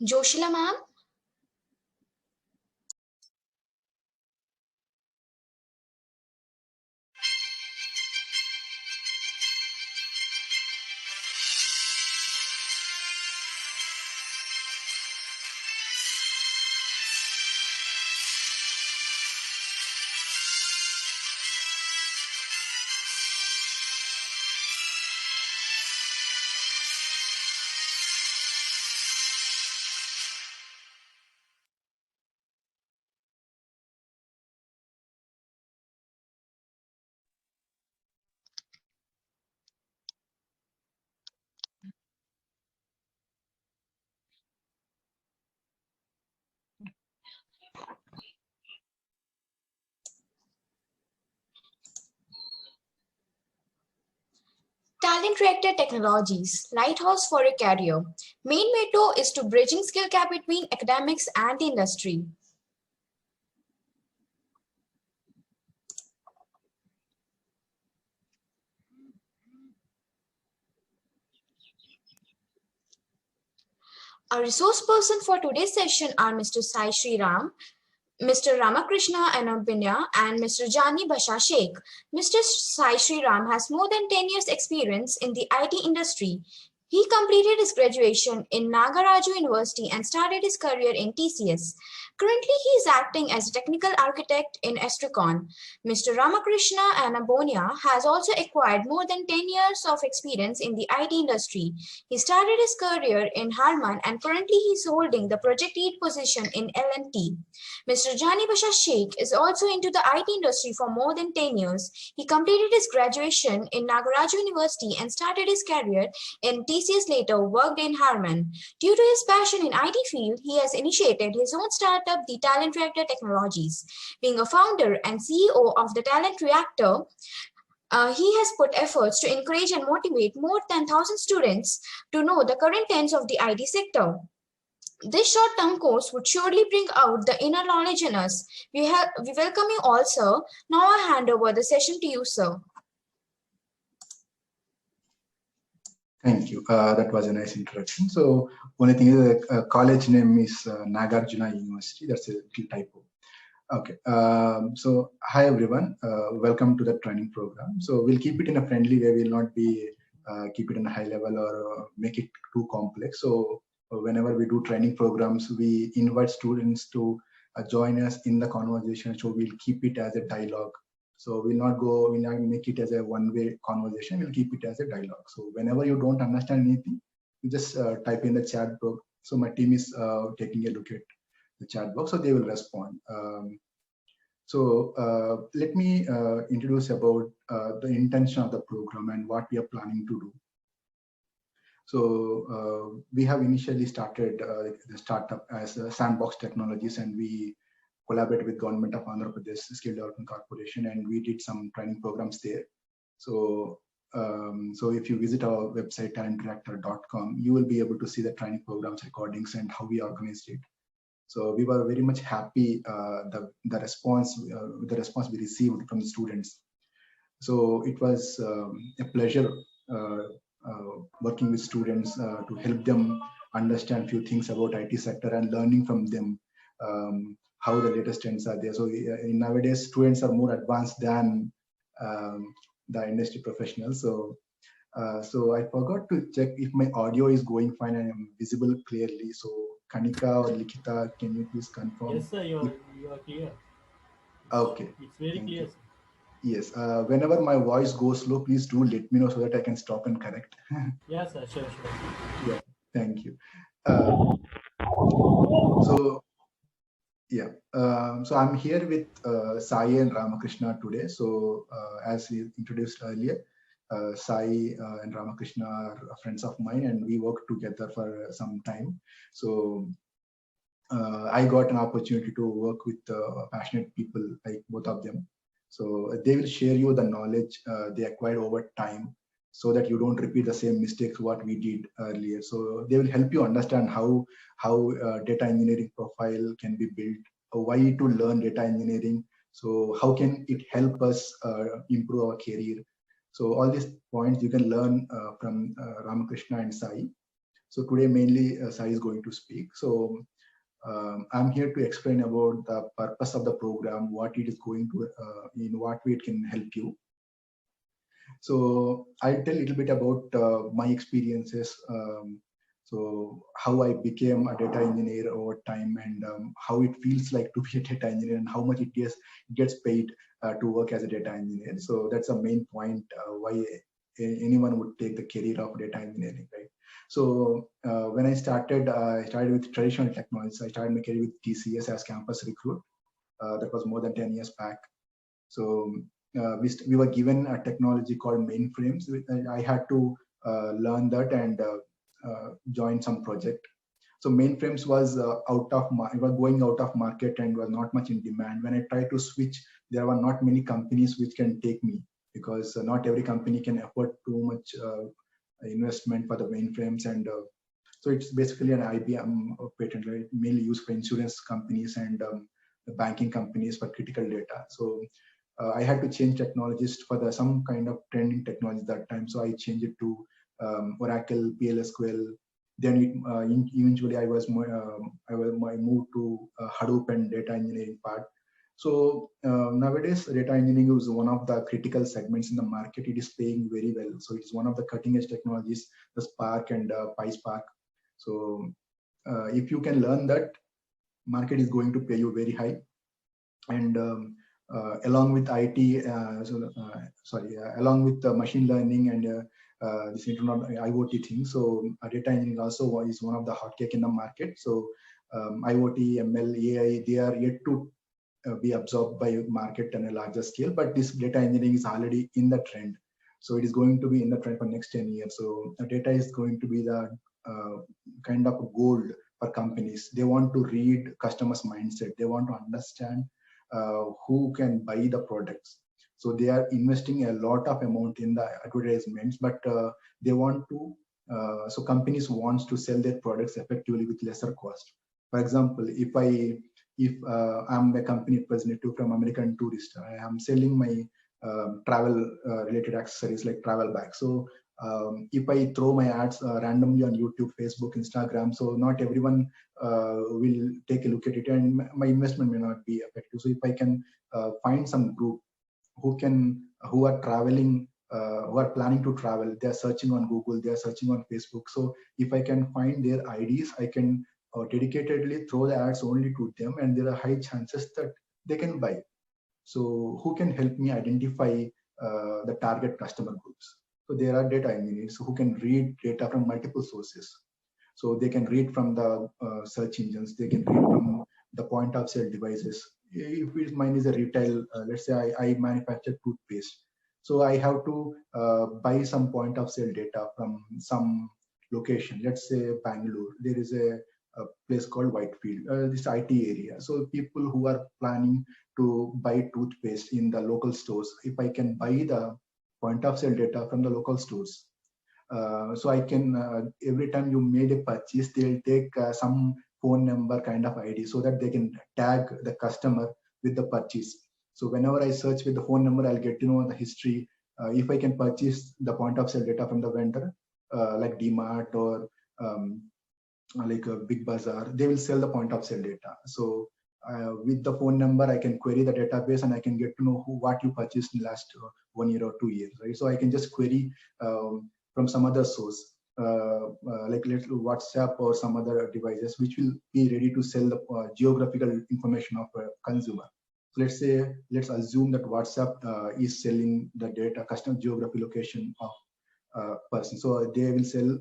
Joshila ma'am? Talent Reactor Technologies, Lighthouse for a Career. Main motto is to bridging skill gap between academics and the industry. Our resource person for today's session are Mr. Sai Sriram, Mr. Ramakrishna Anabhinya, and Mr. Jani Basha Sheikh. Mr. Sai Sriram has more than 10 years experience in the IT industry. He completed his graduation in Nagaraju University and started his career in TCS. Currently, he is acting as a technical architect in Estricon. Mr. Ramakrishna Anabonia has also acquired more than 10 years of experience in the IT industry. He started his career in Harman and currently he is holding the project lead position in L&T. Mr. Jani Basha Sheikh is also into the IT industry for more than 10 years. He completed his graduation in Nagaraju University and started his career in TCS, later worked in Harman. Due to his passion in IT field, he has initiated his own startup, the Talent Reactor Technologies. Being a founder and CEO of the Talent Reactor, he has put efforts to encourage and motivate more than 1,000 students to know the current trends of the IT sector. This short-term course would surely bring out the inner knowledge in us. We welcome you all, sir. Now I hand over the session to you, sir. Thank you. That was a nice introduction. So, only thing is the college name is Nagarjuna University. That's a little typo. Okay. So, hi everyone. Welcome to the training program. So, we'll keep it in a friendly way. We'll not be keep it in a high level or make it too complex. So, whenever we do training programs, we invite students to join us in the conversation. So, we'll keep it as a dialogue. So we'll not make it as a one-way conversation. We'll keep it as a dialogue. So whenever you don't understand anything, you just type in the chat box. So my team is taking a look at the chat box, so they will respond. Let me introduce about the intention of the program and what we are planning to do. So we have initially started the startup as Sandbox Technologies, and we collaborate with Government of Andhra Pradesh Skill Development Corporation, and we did some training programs there. So, if you visit our website talentreactor.com, you will be able to see the training programs, recordings, and how we organized it. So we were very much happy the response we received from the students. So it was a pleasure working with students to help them understand few things about IT sector and learning from them. How the latest trends are there. So nowadays, students are more advanced than the industry professionals. So, I forgot to check if my audio is going fine and I'm visible clearly. So, Kanika or Likita, can you please confirm? Yes, sir, you are clear. Okay. It's very clear, sir. Yes. Whenever my voice goes slow, please do let me know so that I can stop and correct. Yes, sir, sure. Yeah. Thank you. So I'm here with Sai and Ramakrishna today. So as we introduced earlier, Sai and Ramakrishna are friends of mine, and we work together for some time. So I got an opportunity to work with passionate people like both of them. So they will share you the knowledge they acquired over time, so that you don't repeat the same mistakes what we did earlier. So they will help you understand how data engineering profile can be built, why to learn data engineering. So how can it help us improve our career? So all these points you can learn from Ramakrishna and Sai. So today mainly Sai is going to speak. So I'm here to explain about the purpose of the program, what it is going to, in what way it can help you. So I'll tell a little bit about my experiences. So how I became a data engineer over time, and how it feels like to be a data engineer, and how much it gets paid to work as a data engineer. So that's a main point why anyone would take the career of data engineering, right? So when I started with traditional technologies. I started my career with TCS as campus recruit. That was more than 10 years back. So we were given a technology called mainframes. I had to learn that and join some project. So mainframes was going out of market and was not much in demand. When I tried to switch, there were not many companies which can take me, because not every company can afford too much investment for the mainframes. And so it's basically an IBM patent, right? Mainly used for insurance companies and the banking companies for critical data. So I had to change technologies for some kind of trending technology that time. So I changed it to Oracle, PLSQL. Then eventually I moved to Hadoop and data engineering part. So nowadays, data engineering is one of the critical segments in the market. It is paying very well. So it's one of the cutting edge technologies, the Spark and PySpark. So if you can learn that, market is going to pay you very high. And along with IT, along with machine learning and this internet IoT thing. So data engineering also is one of the hot cake in the market. So IoT, ML, AI, they are yet to be absorbed by market on a larger scale, but this data engineering is already in the trend. So it is going to be in the trend for next 10 years. So data is going to be the kind of gold for companies. They want to read customers' mindset. They want to understand who can buy the products. So they are investing a lot of amount in the advertisements, but they want to, so companies wants to sell their products effectively with lesser cost. For example, if I'm a company representative from American Tourister, I am selling my travel related accessories like travel bags. So if I throw my ads randomly on YouTube, Facebook, Instagram, so not everyone will take a look at it, and my investment may not be effective. So if I can find some group who are traveling, who are planning to travel, they are searching on Google, they are searching on Facebook. So if I can find their IDs, I can dedicatedly throw the ads only to them, and there are high chances that they can buy. So who can help me identify the target customer groups? So there are data engineers who can read data from multiple sources. So they can read from the search engines, they can read from the point of sale devices. If mine is a retail, let's say I manufacture toothpaste. So I have to buy some point of sale data from some location. Let's say Bangalore, there is a place called Whitefield, this IT area. So people who are planning to buy toothpaste in the local stores, if I can buy the point of sale data from the local stores, so I can, every time you made a purchase, they'll take some phone number kind of ID, so that they can tag the customer with the purchase. So whenever I search with the phone number, I'll get to know the history. If I can purchase the point of sale data from the vendor, like DMart or like a Big Bazaar, they will sell the point of sale data. So with the phone number, I can query the database and I can get to know what you purchased in the last 1 year or 2 years, right? So I can just query from some other source, like WhatsApp or some other devices, which will be ready to sell the geographical information of a consumer. So let's assume that WhatsApp is selling the data, customer geography location of person. So they will sell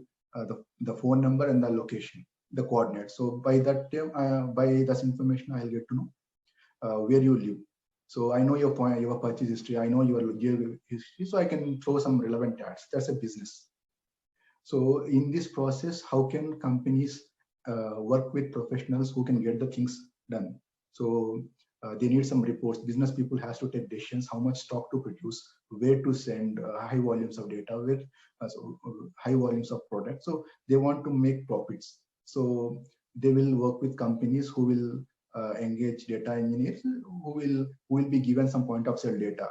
the phone number and the location, the coordinates. So by that time, by this information, I'll get to know where you live. So I know your purchase history, I know your history, so I can throw some relevant ads. That's a business. So in this process, how can companies work with professionals who can get the things done? So they need some reports. Business people has to take decisions, how much stock to produce, where to send high volumes of data with high volumes of products. So they want to make profits. So they will work with companies who will engage data engineers who will be given some point of sale data.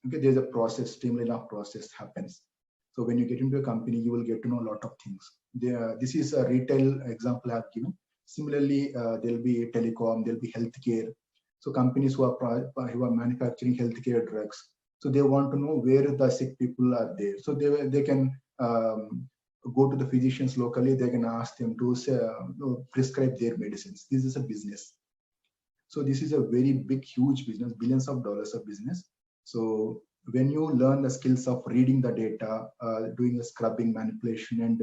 Okay, there's a process, streamline of process happens. So when you get into a company, you will get to know a lot of things. This is a retail example I've given. Similarly, there'll be telecom, there'll be healthcare. So companies who are manufacturing healthcare drugs, so they want to know where the sick people are there. So they can go to the physicians locally. They can ask them to prescribe their medicines. This is a business. So this is a very big, huge business, billions of dollars of business. So when you learn the skills of reading the data, doing the scrubbing, manipulation, and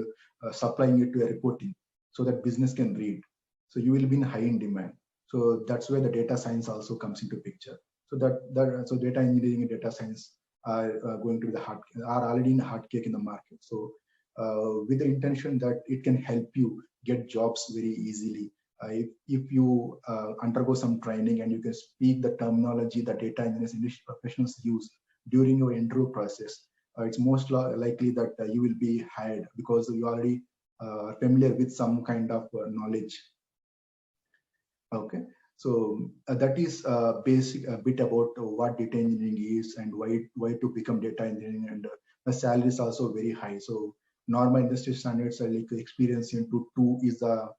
supplying it to a reporting, so that business can read, so you will be in high in demand. So that's where the data science also comes into picture. So so data engineering and data science are going to be are already in the hot cake in the market. So with the intention that it can help you get jobs very easily. If you undergo some training and you can speak the terminology that data engineers, industry professionals use during your interview process, it's most likely that you will be hired because you are already familiar with some kind of knowledge. Okay, so that is basic a bit about what data engineering is and why to become data engineering, and the salary is also very high. So normal industry standards are like experience into 2 is the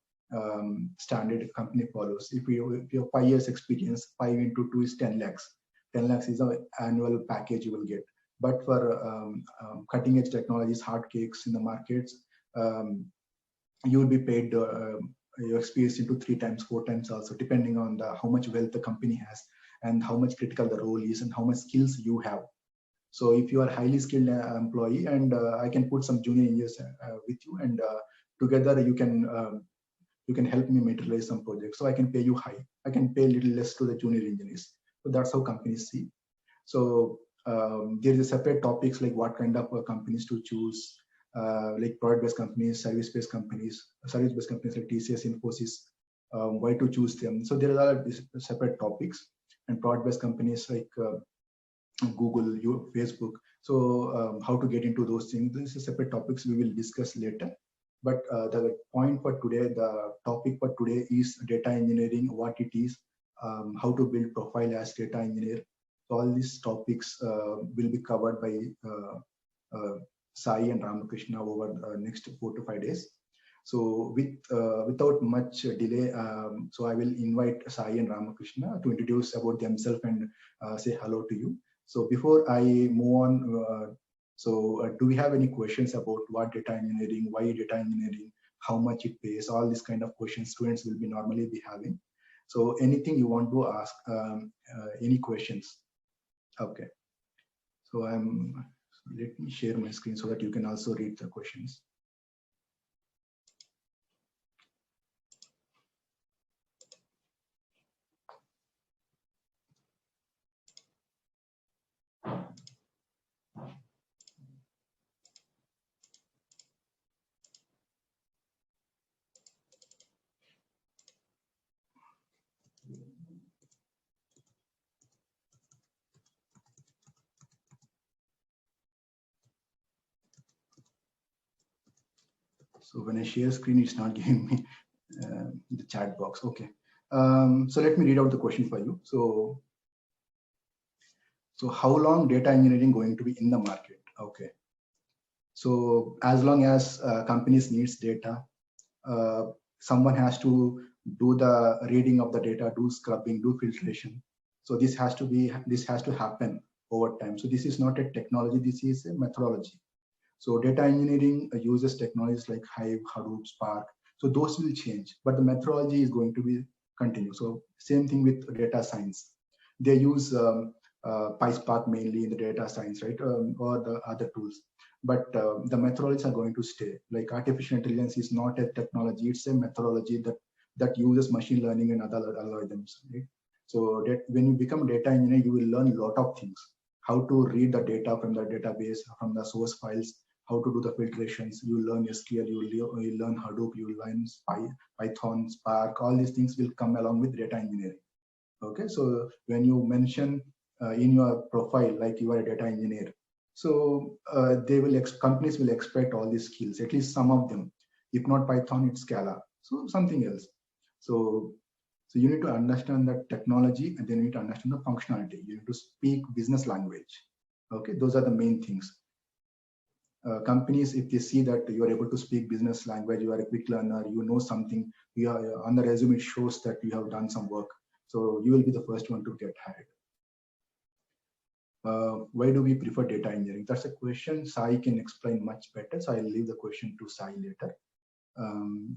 standard company follows. If you have 5 years experience, 5 into 2 is 10 lakhs. 10 lakhs is the annual package you will get. But for cutting edge technologies, hard cakes in the markets, you will be paid your experience into 3 times, 4 times also, depending on how much wealth the company has and how much critical the role is and how much skills you have. So if you are highly skilled employee, and I can put some junior engineers with you, and together you can help me materialize some projects. So I can pay you high. I can pay a little less to the junior engineers. So that's how companies see. So there is a separate topics like what kind of companies to choose, like product-based companies, service-based companies like TCS, Infosys, why to choose them. So there are separate topics, and product-based companies like Google, Facebook. So how to get into those things. This is separate topics we will discuss later. But the point for today, the topic for today is data engineering, what it is, how to build profile as data engineer. So all these topics will be covered by Sai and Ramakrishna over the next 4 to 5 days. So without much delay, so I will invite Sai and Ramakrishna to introduce about themselves and say hello to you. So before I move on, do we have any questions about what data engineering, why data engineering, how much it pays, all these kind of questions students will be normally be having. So anything you want to ask, any questions? Okay. So let me share my screen so that you can also read the questions. So when I share screen, it's not giving me the chat box. Okay. So let me read out the question for you. So how long data engineering going to be in the market? Okay. So as long as companies needs data, someone has to do the reading of the data, do scrubbing, do filtration. So this has to happen over time. So this is not a technology, this is a methodology. So data engineering uses technologies like Hive, Hadoop, Spark. So those will change, but the methodology is going to be continue. So same thing with data science. They use PySpark mainly in the data science, right? Or the other tools. But the methodologies are going to stay. Like artificial intelligence is not a technology, it's a methodology that uses machine learning and other algorithms, right? So that when you become a data engineer, you will learn a lot of things. How to read the data from the database, from the source files, how to do the filtrations, you will learn SQL, you will learn Hadoop, you will learn Python, Spark, all these things will come along with data engineering. Okay, so when you mention in your profile, like you are a data engineer, so companies will expect all these skills, at least some of them. If not Python, it's Scala, so something else. So you need to understand that technology, and then you need to understand the functionality. You need to speak business language. Okay, those are the main things. companies, if they see that you are able to speak business language, you are a quick learner, you know something, you are, on the resume it shows that you have done some work. So you will be the first one to get hired. Why do we prefer data engineering? That's a question Sai can explain much better. So I'll leave the question to Sai later.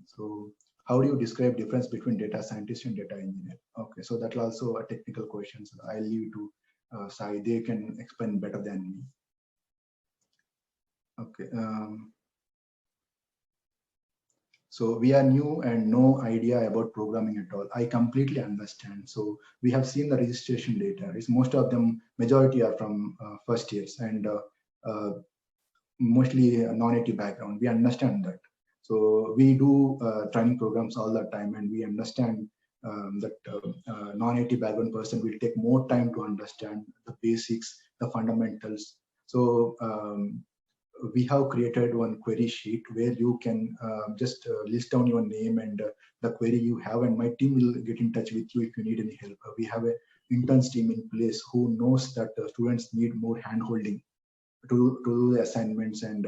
So how do you describe difference between data scientist and data engineer? Okay, so that's also a technical question. So I'll leave it to Sai. They can explain better than me. Okay. So we are new and no idea about programming at all. I completely understand. So we have seen the registration data. It's most of them, majority are from first years and mostly non-IT background. We understand that. So we do training programs all the time, and we understand that non-IT background person will take more time to understand the basics, the fundamentals. So we have created one query sheet where you can just list down your name and the query you have, and my team will get in touch with you if you need any help. We have an interns team in place who knows that students need more hand-holding to do the assignments and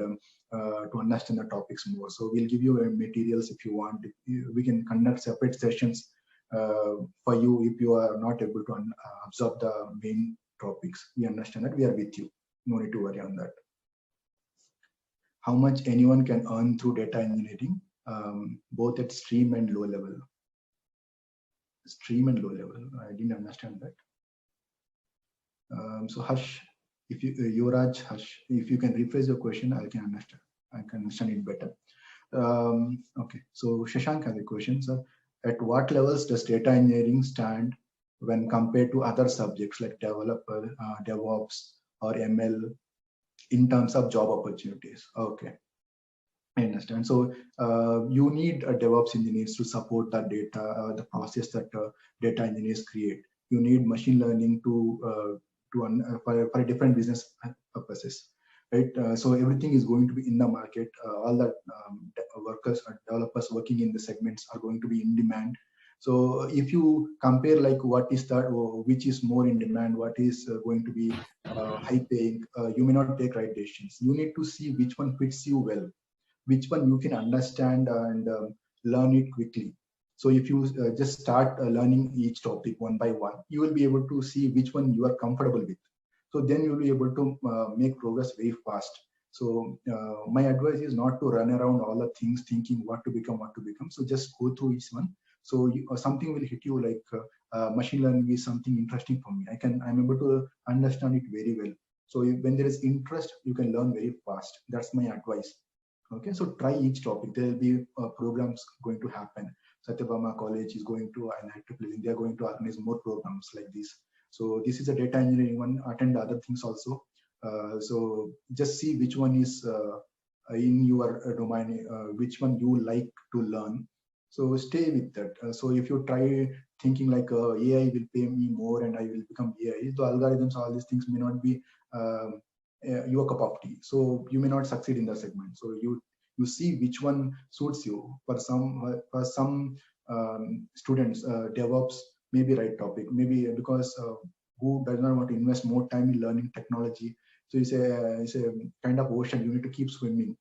to understand the topics more. So we'll give you materials if you want. We can conduct separate sessions for you if you are not able to absorb the main topics. We understand that. We are with you. No need to worry on that. How much anyone can earn through data engineering, both at stream and low level. Stream and low level. I didn't understand that. So Harsh, if you, Yuvraj, Harsh, if you can rephrase your question, I can understand. I can understand it better. Okay. So Shashank has a question. So at what levels does data engineering stand when compared to other subjects like developer, DevOps, or ML? In terms of job opportunities. Okay, I understand. So you need DevOps engineers to support the data, the process that data engineers create. You need machine learning to for different business purposes, right? So everything is going to be in the market. All the workers or developers working in the segments are going to be in demand. So if you compare like what is that, which is more in demand, what is going to be high paying, you may not take right decisions. You need to see which one fits you well, which one you can understand and learn it quickly. So if you just start learning each topic one by one, you will be able to see which one you are comfortable with. So then you'll be able to make progress very fast. So my advice is not to run around all the things thinking what to become. So just go through each one. So something will hit you like machine learning is something interesting for me. I'm able to understand it very well. So when there is interest, you can learn very fast. That's my advice. Okay, so try each topic. There will be programs going to happen. Satyabama College is going to, and they are going to organize more programs like this. So this is a data engineering one. Attend other things also. So just see which one is in your domain, which one you like to learn. So stay with that. So if you try thinking like AI will pay me more and I will become AI, the algorithms, all these things may not be your cup of tea. So you may not succeed in the segment. So you see which one suits you. For some students, DevOps may be right topic. Maybe because who does not want to invest more time in learning technology. So it's a kind of ocean. You need to keep swimming.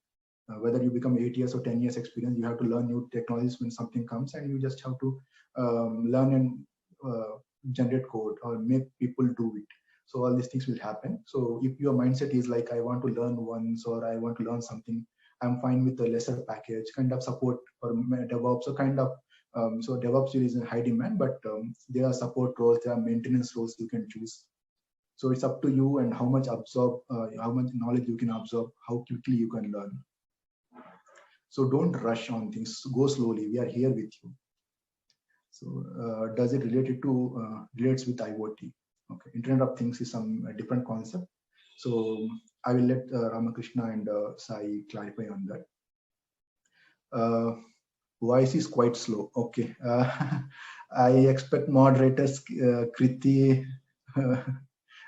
Whether you become 8 years or 10 years experience, you have to learn new technologies when something comes, and you just have to learn and generate code or make people do it. So all these things will happen. So if your mindset is like, I want to learn once or I want to learn something, I'm fine with a lesser package, kind of support for DevOps or kind of, so DevOps is in high demand, but there are support roles, there are maintenance roles you can choose. So it's up to you and how much knowledge you can absorb, how quickly you can learn. So don't rush on things, go slowly. We are here with you. So does it relates with IoT? Okay, Internet of Things is some different concept. So I will let Ramakrishna and Sai clarify on that. Voice is quite slow. Okay, I expect moderators Kriti,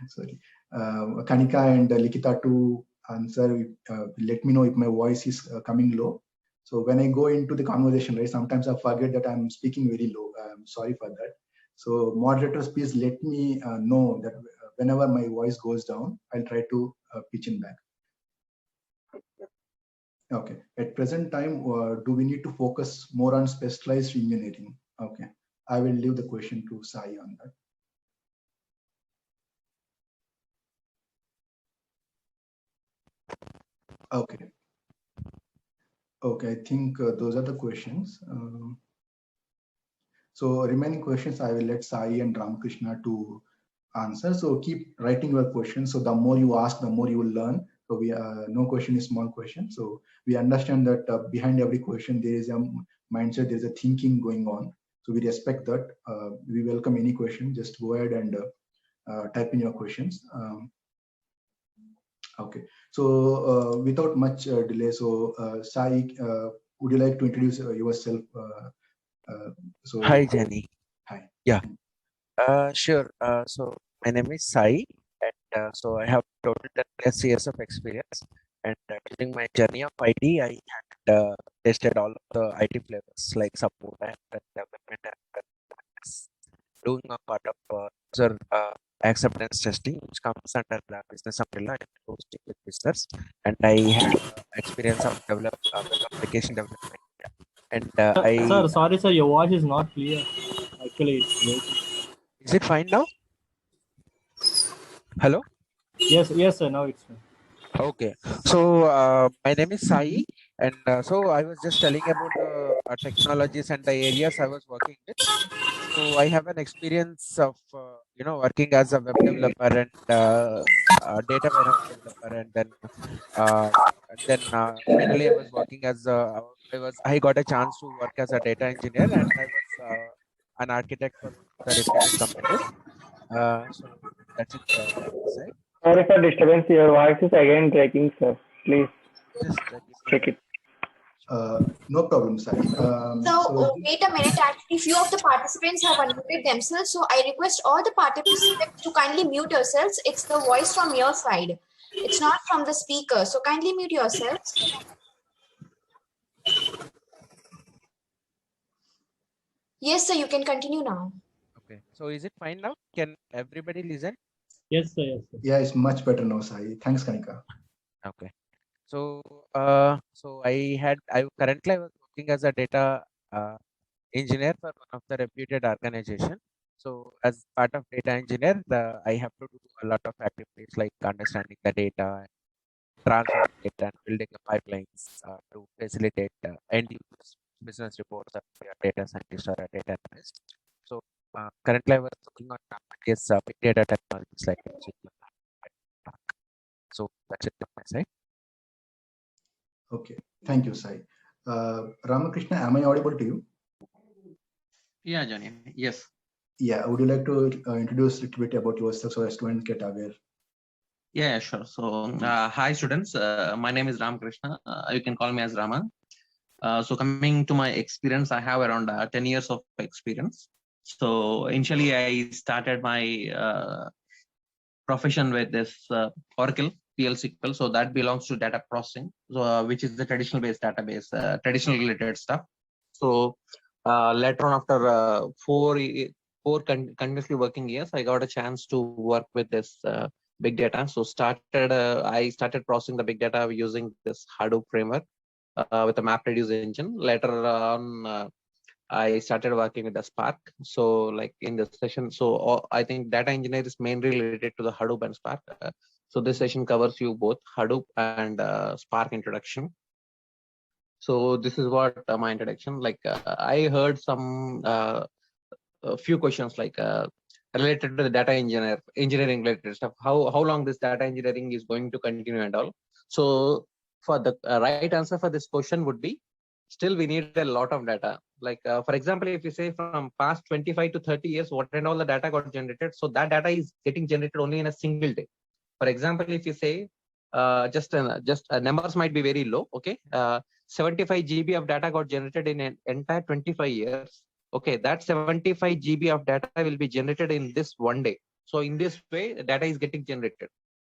sorry, Kanika and Likita to answer. Let me know if my voice is coming low. So when I go into the conversation, right, sometimes I forget that I'm speaking very low. I'm sorry for that. So moderators, please let me know that whenever my voice goes down, I'll try to pitch in back. Okay. At present time, do we need to focus more on specialized engineering? Okay. I will leave the question to Sai on that. Okay. Okay. I think those are the questions. So remaining questions, I will let Sai and Ramakrishna to answer. So keep writing your questions. So the more you ask, the more you will learn. So we no question is small question. So we understand that behind every question there is a mindset, there is a thinking going on. So we respect that. We welcome any question. Just go ahead and type in your questions. Okay. So without much delay, so Sai, would you like to introduce yourself? So Hi, Jenny. hi. Yeah, sure. So my name is Sai, and so I have total 10 plus years of experience. And during my journey of IT, I had tested all of the IT flavors like support and development and doing a part of user acceptance testing, which comes under the business umbrella and hosting with business. And I had experience of web application development. And Sir, sorry, sir, your voice is not clear. Actually, it's breaking. is it fine now? Hello. Yes, sir. Now it's fine. Okay, so my name is Sai, and so I was just telling about the technologies and the areas I was working with. So I have an experience of working as a web developer and data warehouse developer, and then finally I was working as I got a chance to work as a data engineer, and I was an architect for the reputed companies. So that's it from my side. Sorry for disturbance. Your voice is again breaking, sir. Please Just give me a check it. No problem, Sai. So wait a minute. Actually, few of the participants have unmuted themselves. So I request all the participants to kindly mute yourselves. It's the voice from your side. It's not from the speaker. So kindly mute yourselves. Yes, sir. You can continue now. Okay, so is it fine now? Can everybody listen? Yes, sir. Yes, sir. Yeah, it's much better now, Sai. Thanks, Kanika. Okay. So, so I currently was working as a data engineer for one of the reputed organization. So, as part of data engineer, I have to do a lot of activities like understanding the data, transforming it, and building the pipelines to facilitate end users business reports of your data scientist or a data analyst. So, currently I was working on big data technologies like machine learning. So that's it from my side. Okay, thank you, Sai. Ramakrishna, am I audible to you? Yeah, Johnny. Yes. Yeah, would you like to introduce a little bit about yourself so as students get aware? Yeah, sure. So, hi students. My name is Ramakrishna. You can call me as Rama. So coming to my experience, I have around 10 years of experience. So initially I started my profession with this Oracle PL/SQL. So that belongs to data processing, so, which is the traditional based database, traditional related stuff. So later on, after four continuously working years, I got a chance to work with this big data. So I started processing the big data using this Hadoop framework with a MapReduce engine. Later on, I started working with the Spark. So like in this session, so I think data engineer is mainly related to the Hadoop and Spark. So this session covers you both Hadoop and Spark introduction. So this is what my introduction. Like I heard some a few questions like related to the data engineering related stuff. How long this data engineering is going to continue and all. So for the right answer for this question would be, still we need a lot of data. Like for example, if you say from past 25 to 30 years, what and all the data got generated, so that data is getting generated only in a single day. For example, if you say just numbers might be very low, okay, 75 GB of data got generated in an entire 25 years. Okay, that 75 GB of data will be generated in this one day. So in this way, data is getting generated.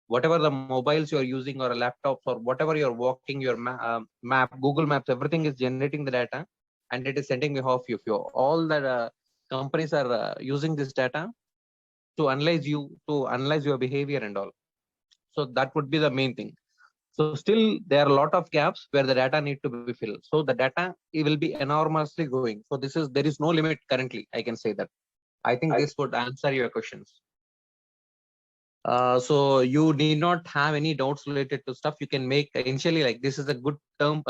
Whatever the mobiles you're using or laptops or whatever you're walking, your map, Google Maps, everything is generating the data, and it is sending me off you. All the companies are using this data to analyze you, to analyze your behavior and all. So that would be the main thing. So still there are a lot of gaps where the data need to be filled. So the data, it will be enormously growing. So there is no limit currently. I can say that. I think this would answer your questions. So you need not have any doubts related to stuff. You can make initially, like, this is a good term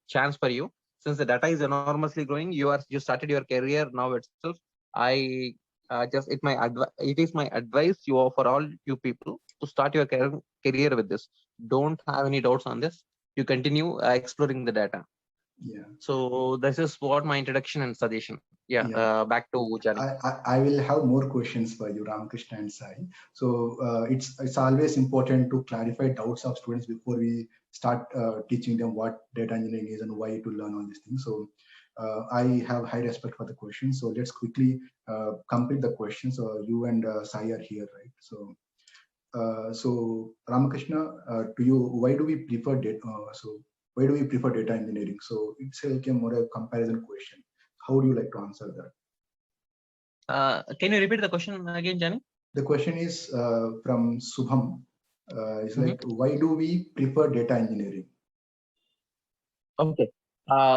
chance for you, since the data is enormously growing. You started your career now itself. I it is my advice for all you people to start your career with this. Don't have any doubts on this. You continue exploring the data. Yeah. So this is what my introduction and suggestion. Yeah. Yeah. Back to Johnny. I will have more questions for you, Ramakrishna and Sai. So it's always important to clarify doubts of students before we start teaching them what data engineering is and why to learn all these things. So I have high respect for the questions. So let's quickly complete the questions. So you and Sai are here, right? So Ramakrishna, why do we prefer data? Why do we prefer data engineering? So it's like a more a comparison question. How would you like to answer that? Can you repeat the question again, Johnny? The question is from Subham. It's like, why do we prefer data engineering? Okay.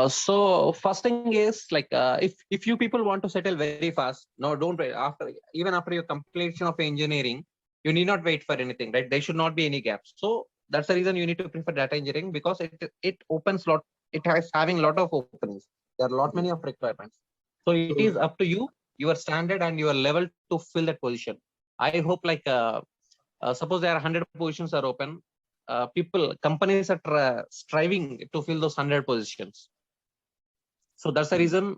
So first thing is, like, if you people want to settle very fast, no, don't wait. Even after your completion of engineering, you need not wait for anything, right? There should not be any gaps. So that's the reason you need to prefer data engineering, because it opens lot. It has having lot of openings. There are many of requirements. So it is up to you, your standard and your level to fill that position. I hope, like, suppose there are 100 positions are open. Companies are striving to fill those 100 positions. So that's the reason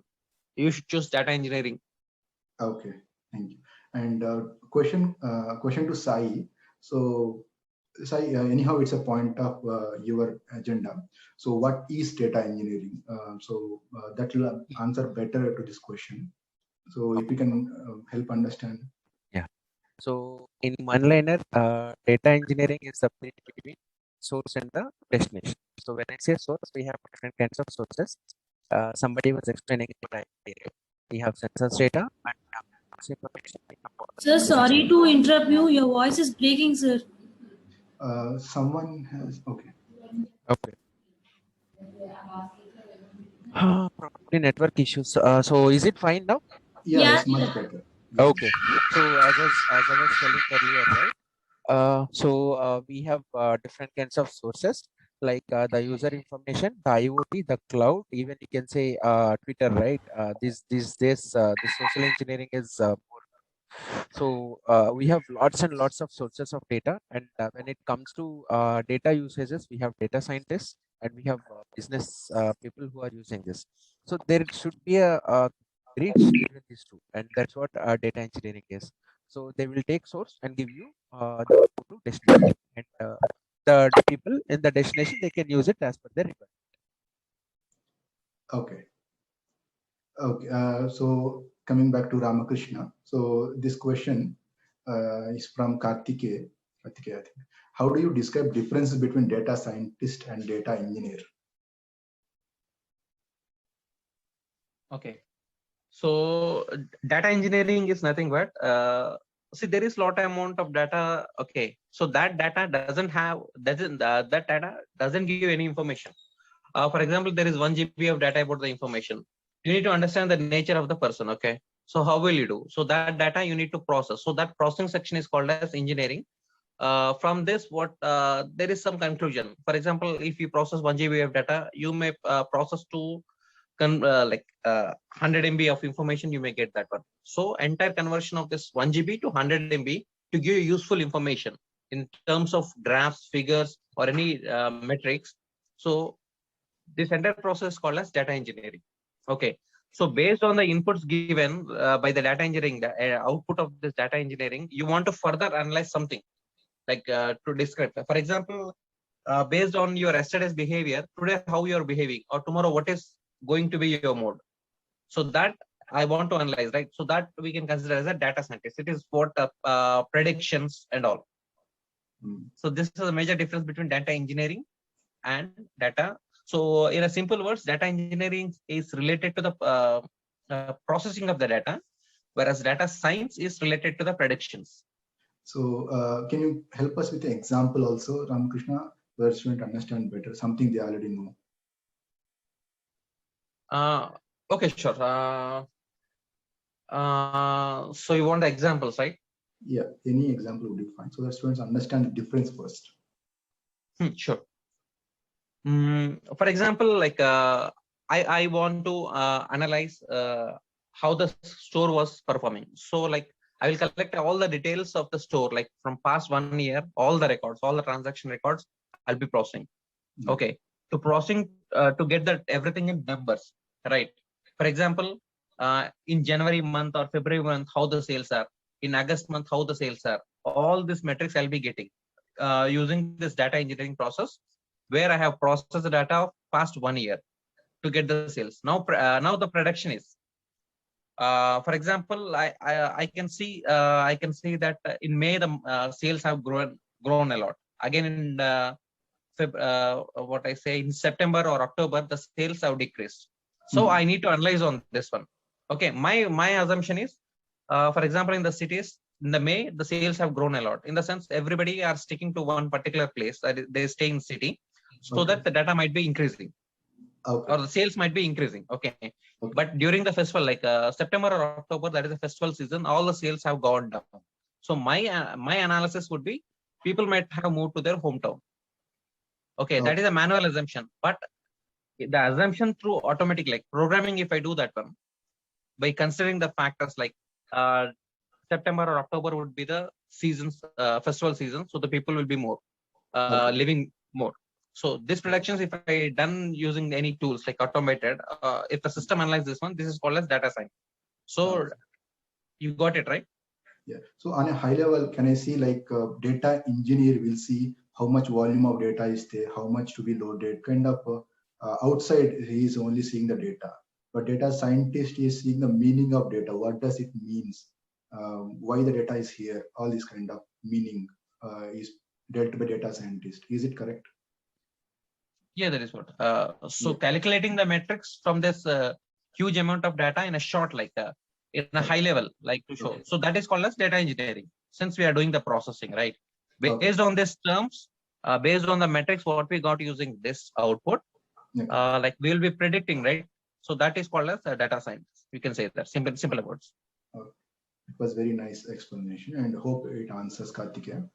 you should choose data engineering. Okay, thank you. And question to Sai. So Sai, anyhow, it's a point of your agenda. So what is data engineering? That will answer better to this question. So if you can help understand. Yeah. So in one-liner, data engineering is the bridge between source and the destination. So when I say source, we have different kinds of sources. Somebody was explaining it. We have census data and information. Sir, sorry to interrupt you. Your voice is breaking, sir. Someone has, okay. Okay. Probably network issues. So is it fine now? Yeah, it's much better. Okay. So as I was telling earlier, right? We have different kinds of sources, like the user information, the IoT, the cloud, even you can say Twitter, right? These days, the social engineering is more. So we have lots and lots of sources of data, and when it comes to data usages, we have data scientists and we have business people who are using this. So there should be a bridge between these two, and that's what data engineering is. So they will take source and give you the output to destination, and the people in the destination, they can use it as per their requirement. Okay. So coming back to Ramakrishna. So this question is from Karthikeya, I think. How do you describe differences between data scientist and data engineer? Okay. So data engineering is nothing but, see, there is lot amount of data. Okay. So that data that data doesn't give you any information. For example, there is 1 GB of data about the information. You need to understand the nature of the person. Okay. So how will you do? So that data you need to process. So that processing section is called as engineering. From this, there is some conclusion. For example, if you process 1 GB of data, you may process 100 MB of information, you may get that one. So entire conversion of this 1 GB to 100 MB to give you useful information in terms of graphs, figures, or any metrics. So this entire process is called as data engineering. Okay. So based on the inputs given by the data engineering, the output of this data engineering, you want to further analyze something, like to describe. For example, based on your yesterday's behavior, today how you are behaving, or tomorrow what is going to be your mode. So that I want to analyze, right? So that we can consider as a data scientist. It is what predictions and all. So this is a major difference between data engineering and data. So in a simple words, data engineering is related to the processing of the data, whereas data science is related to the predictions. So can you help us with an example also, Ramakrishna? where students understand better something they already know. Okay, sure. So you want the examples, right? Yeah, any example would be fine, so that students understand the difference first. Sure. For example, like I want to analyze how the store was performing. So like I will collect all the details of the store, like from past 1 year, all the records, all the transaction records, I'll be processing. Okay, to processing to get that everything in numbers, right? For example, in January month or February month, how the sales are. In August month, how the sales are. All these metrics I'll be getting using this data engineering process, where I have processed the data of past 1 year to get the sales. Now, now the production is, for example, I can see that in May the sales have grown a lot. Again in what I say in September or October, the sales have decreased. So I need to analyze on this one. Okay, my assumption is, for example, in the cities, in the May, the sales have grown a lot. In the sense, everybody are sticking to one particular place. That they stay in city, so that the data might be increasing, or the sales might be increasing. Okay. But during the festival, like September or October, that is a festival season, all the sales have gone down. So my analysis would be, people might have moved to their hometown. Okay, that is a manual assumption. But the assumption through automatic, like programming, if I do that one, by considering the factors like September or October would be the seasons, festival season, so the people will be more living more. So this predictions, if I done using any tools like automated, if the system analyzes this one, this is called as data science. So you got it right? Yeah. So on a high level, can I see like data engineer will see how much volume of data is there, how much to be loaded, kind of outside he is only seeing the data, but data scientist is seeing the meaning of data. What does it means? Why the data is here? All this kind of meaning is dealt by data scientist. Is it correct? Yeah, that is what. So calculating the metrics from this huge amount of data in a short, like in a high level, like to show. So that is called as data engineering, since we are doing the processing, right? Based on these terms, based on the metrics, what we got using this output, like we will be predicting, right? So that is called as data science. You can say that, simple words. It was very nice explanation, and hope it answers Kartikeya.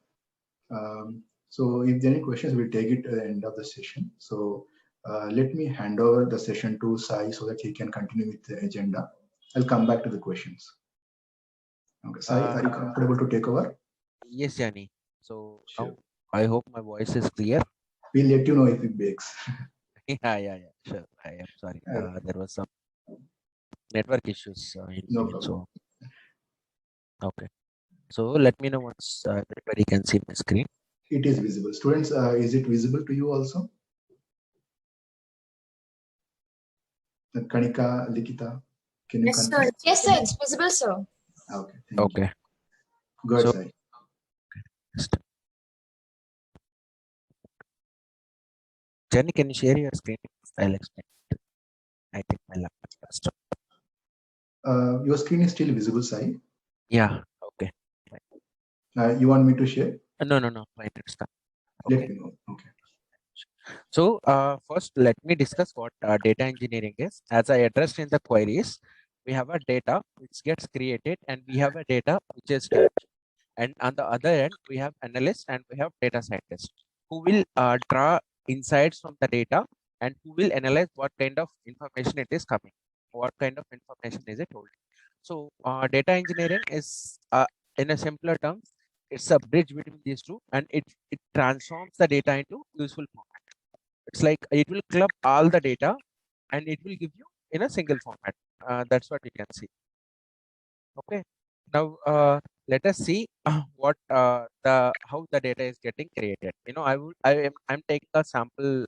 So if there are any questions, we'll take it at the end of the session. So let me hand over the session to Sai so that he can continue with the agenda. I'll come back to the questions. Okay, Sai, are you comfortable to take over? Yes, Jani. So now I hope my voice is clear. We'll let you know if it breaks. Yeah, sure. I am sorry. There was some network issues. No problem. So, okay. So let me know once everybody can see my screen. It is visible. Students, is it visible to you also? Kanika, Likita, can you confirm? Yes, sir. It's visible, sir. Okay. Okay. Good, so, Sai. Jenny, can you share your screen? I'll explain. I think my laptop first. Your screen is still visible, Sai. Yeah. Okay. You want me to share? No. Fine. It's done. Let me know. Okay. So first, let me discuss what data engineering is. As I addressed in the queries, we have a data which gets created, and we have a data which is captured. And on the other end, we have analysts and we have data scientists who will draw insights from the data and who will analyze what kind of information it is coming, what kind of information is it holding. So data engineering is, in a simpler terms, it's a bridge between these two, and it transforms the data into useful format. It's like it will club all the data and it will give you in a single format. That's what you can see. Okay. Now let us see what how the data is getting created. You know, I'm taking a sample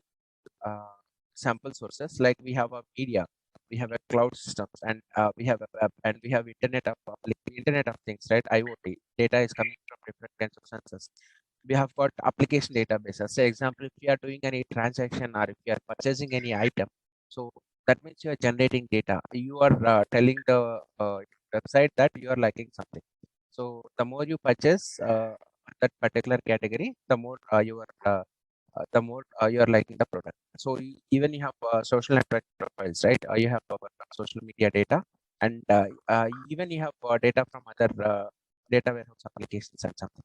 sources, like we have a media, we have a cloud systems, and we have a web, and we have internet of things, right? IoT data is coming from different kinds of sensors. We have got application databases. Say example, if you are doing any transaction or if you are purchasing any item, so that means you are generating data. You are telling the website that you are liking something. So the more you purchase that particular category, the more your the more you are liking the product. So even you have social network profiles, right? You have social media data, and even you have data from other data warehouse applications and something.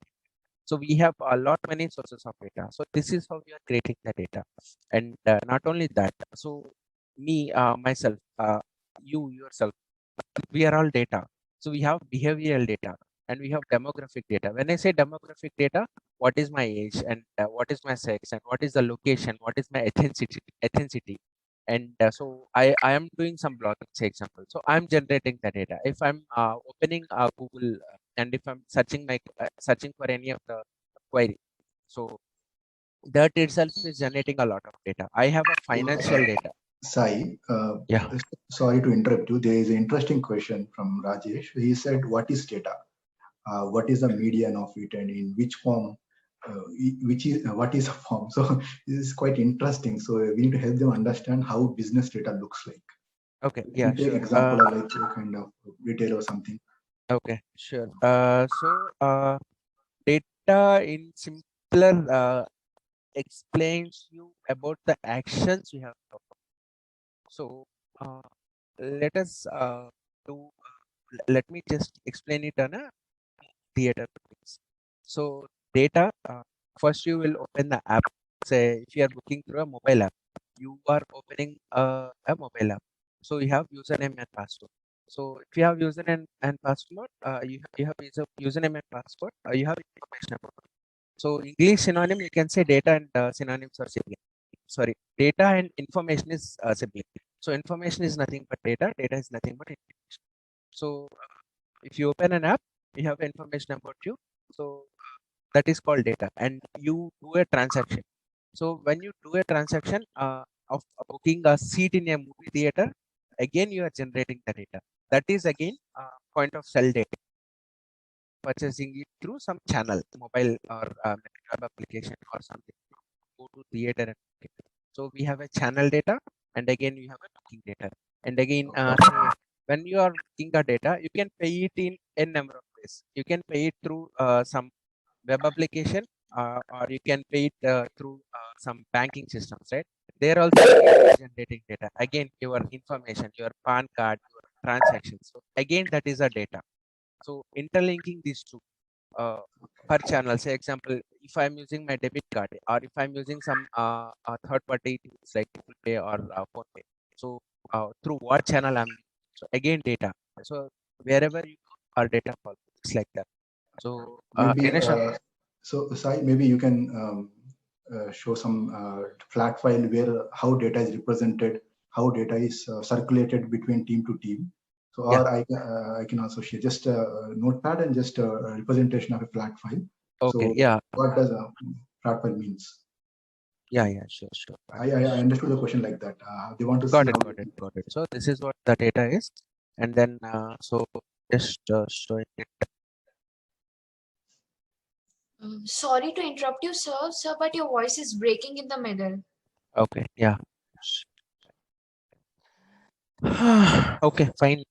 So we have a lot many sources of data. So this is how we are creating the data, and not only that. So me myself, you yourself, we are all data. So we have behavioral data and we have demographic data. When I say demographic data, what is my age and what is my sex and what is the location, what is my ethnicity. And so I am doing some blogging, say example. So I'm generating the data. If I'm opening Google and if I'm searching for any of the query, so that itself is generating a lot of data. I have a financial data. Sai, Yeah. sorry to interrupt you. There is an interesting question from Rajesh. He said, what is data? What is the median of it and in which form? What is a form? So this is quite interesting. So we need to help them understand how business data looks like. Okay. Yeah. Take Sure. example of like kind of retail or something. Okay. Sure. Data in simpler explains you about the actions you have performed. So let us do. Let me just explain it on a theater. So data. First, you will open the app. Say if you are booking through a mobile app, you are opening a mobile app. So you have username and password. So if you have username and password, you have username and password. You have information about it. So English synonym, you can say data and synonyms are sibling. Sorry, data and information is sibling. So information is nothing but data. Data is nothing but information. So if you open an app, you have information about you. So that is called data, and you do a transaction. So when you do a transaction of booking a seat in a movie theater, again you are generating the data. That is again point of sale data. Purchasing it through some channel, mobile or web application or something. Go to theater and book it. So we have a channel data, and again you have a booking data. And again, say when you are booking the data, you can pay it in a number of ways. You can pay it through some web application, or you can pay it through some banking systems, right? They're also generating data. Again, your information, your PAN card, your transactions. So again, that is a data. So interlinking these two per channel, say example, if I'm using my debit card or if I'm using some third party tools like Google Pay or PhonePe. So through what channel I'm using. So again, data. So wherever you go, our data follows. It's like that. So Maybe so Sai, maybe you can show some flat file where how data is represented, how data is circulated between team to team. So, or I can also share just a notepad and just a representation of a flat file. Okay. So Yeah. what does a flat file means? Yeah. Sure. I understood the question like that. They want to Got see it. So this is what the data is, and then so just showing it. Sorry to interrupt you, sir, but your voice is breaking in the middle. Okay. Yeah. Okay. Fine.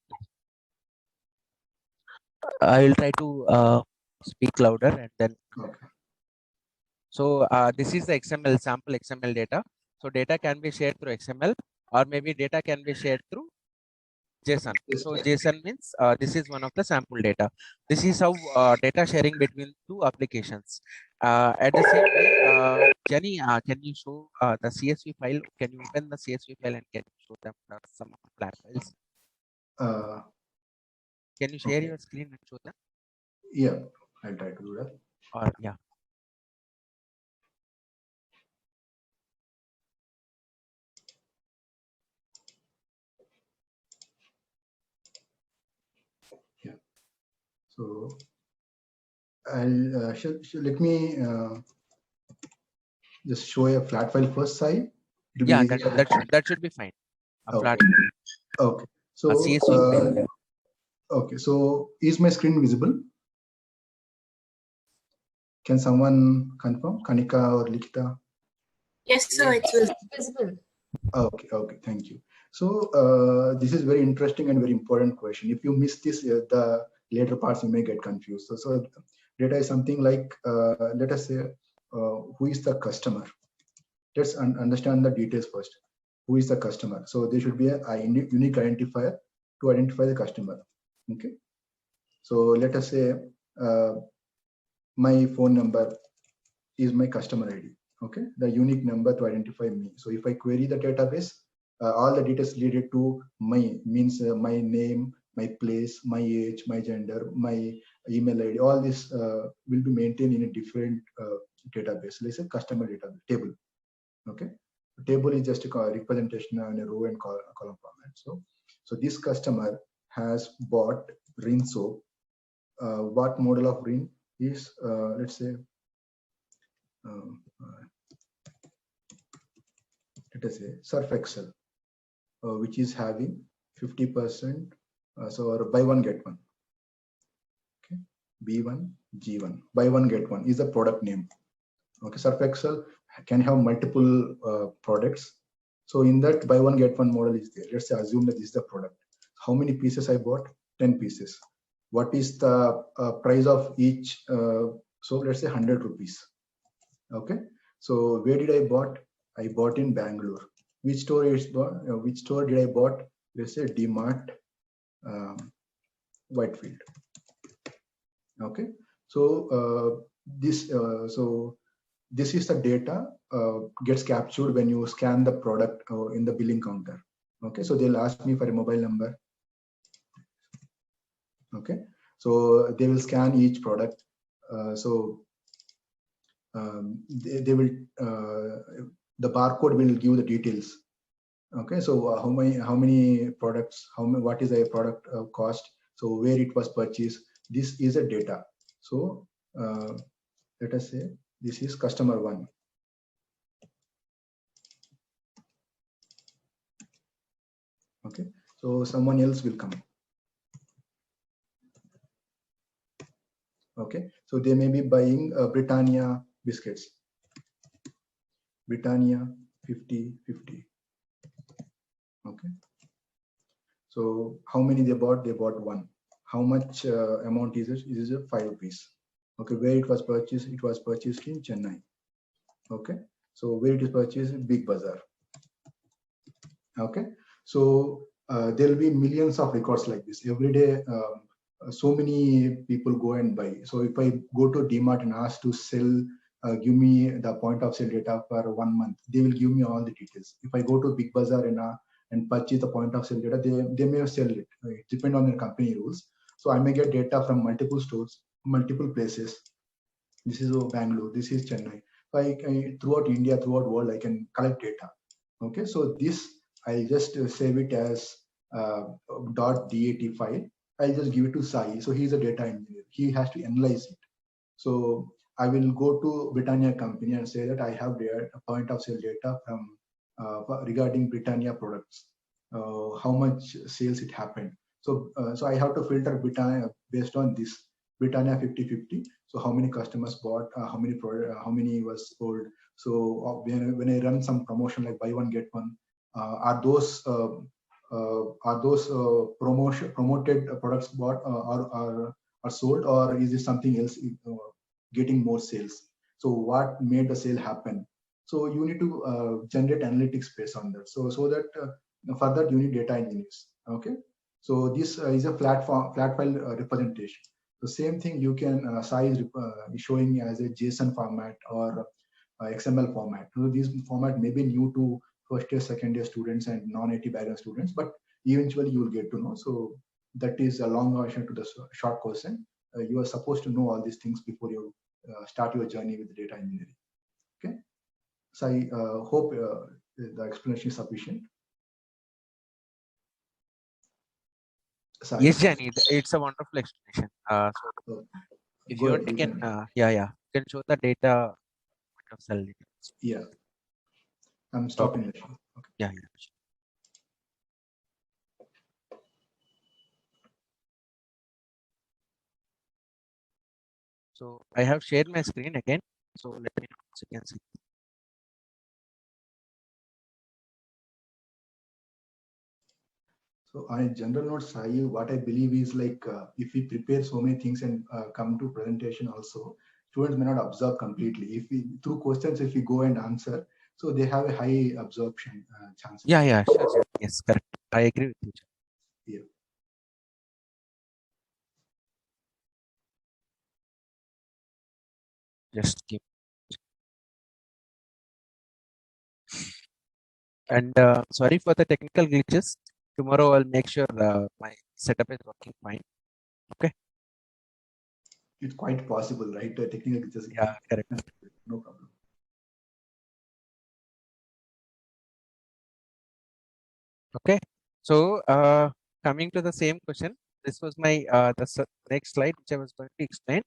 I will try to speak louder and then. Okay. So this is the XML sample XML data. So data can be shared through XML, or maybe data can be shared through JSON. So JSON means this is one of the sample data. This is how data sharing between two applications. At the same way, Jenny, can you show the CSV file? Can you open the CSV file and can you show them some flat files? Can you share your screen and show them? Yeah, I'll try to do that. Or yeah. So I'll let me just show a flat file first side. Yeah, that should be fine. A okay. flat file. Okay. So a CSV file. Okay. So is my screen visible? Can someone confirm? Kanika or Likita? Yes, sir, it's visible. Okay. Thank you. So this is very interesting and very important question. If you miss this, the later parts you may get confused. So data is something like let us say who is the customer. let's understand the details first. Who is the customer? So there should be a unique identifier to identify the customer. Okay. So let us say my phone number is my customer ID. Okay, the unique number to identify me. So if I query the database, all the details related to my means my name, my place, my age, my gender, my email ID, all this will be maintained in a different database. Let's say customer data table. Okay, the table is just a representation in a row and column format. So this customer has bought Rin soap. What model of Rin is? Let's say. Let us say Surf Excel, which is having 50%. So buy one get one. Okay, B1 G1. Buy one get one is the product name. Okay, Surf Excel can have multiple products. So in that buy one get one model is there. Let's say assume that this is the product. How many pieces I bought? 10 pieces. What is the price of each? So let's say 100 rupees. Okay. So where did I bought? I bought in Bangalore. Which store is bought? Which store did I bought? Let's say DMart, Whitefield. Okay. So this is the data gets captured when you scan the product in the billing counter. Okay. So they'll ask me for a mobile number. Okay. So they will scan each product. They will the barcode will give the details. Okay, so how many products, what is the product cost, so where it was purchased. This is a data. So let us say this is customer 1. Okay, so someone else will come. Okay, so they may be buying Britannia biscuits. Britannia 50. Okay, so how many they bought? They bought 1. How much amount is it? It is 5 rupees. Okay, where it was purchased? It was purchased in Chennai. Okay, so where it is purchased? Big Bazaar. Okay, so there will be millions of records like this every day. So many people go and buy. So if I go to DMart and ask to sell, give me the point of sale data for 1 month, they will give me all the details. If I go to Big Bazaar and purchase the point of sale data, they may sell it. It depends on their company rules. So I may get data from multiple stores, multiple places. This is Bangalore, this is Chennai. So I throughout India, throughout world, I can collect data. Okay, so this I just save it as .dat file. I'll just give it to Sai. So he's a data engineer. He has to analyze it. So I will go to Britannia company and say that I have a point of sale data from regarding Britannia products. How much sales it happened. So I have to filter Britannia based on this Britannia 50/50. So how many customers bought, how many was sold. So when I run some promotion like buy one get one, are those promoted products bought are sold, or is it something else getting more sales? So what made the sale happen? So you need to generate analytics based on that. So that for that you need data engineers. Okay, so this is a flat file representation. The same thing you can size showing as a JSON format or XML format. So this format may be new to first year, second year students and non-IT background students, but eventually you will get to know. So that is a long version to the short question. You are supposed to know all these things before you start your journey with data engineering. Okay, so I hope the explanation is sufficient. Sorry. Yes, Jani, it's a wonderful explanation. So if you want, you can, you can show the data of cell data. Yeah, I'm stopping the show. Okay. Yeah. So I have shared my screen again. So let me know once you can see. So on a general note, Sai, what I believe is like if we prepare so many things and come to presentation also, students may not observe completely. If we through questions, if we go and answer, So they have a high absorption chances. Yeah, sure. Yes, correct. I agree with you. Yeah. Just keep. And sorry for the technical glitches. Tomorrow I'll make sure my setup is working fine. Okay. It's quite possible, right? Technical just Yeah, correct. no problem. Okay. So coming to the same question, this was my next slide which I was going to explain.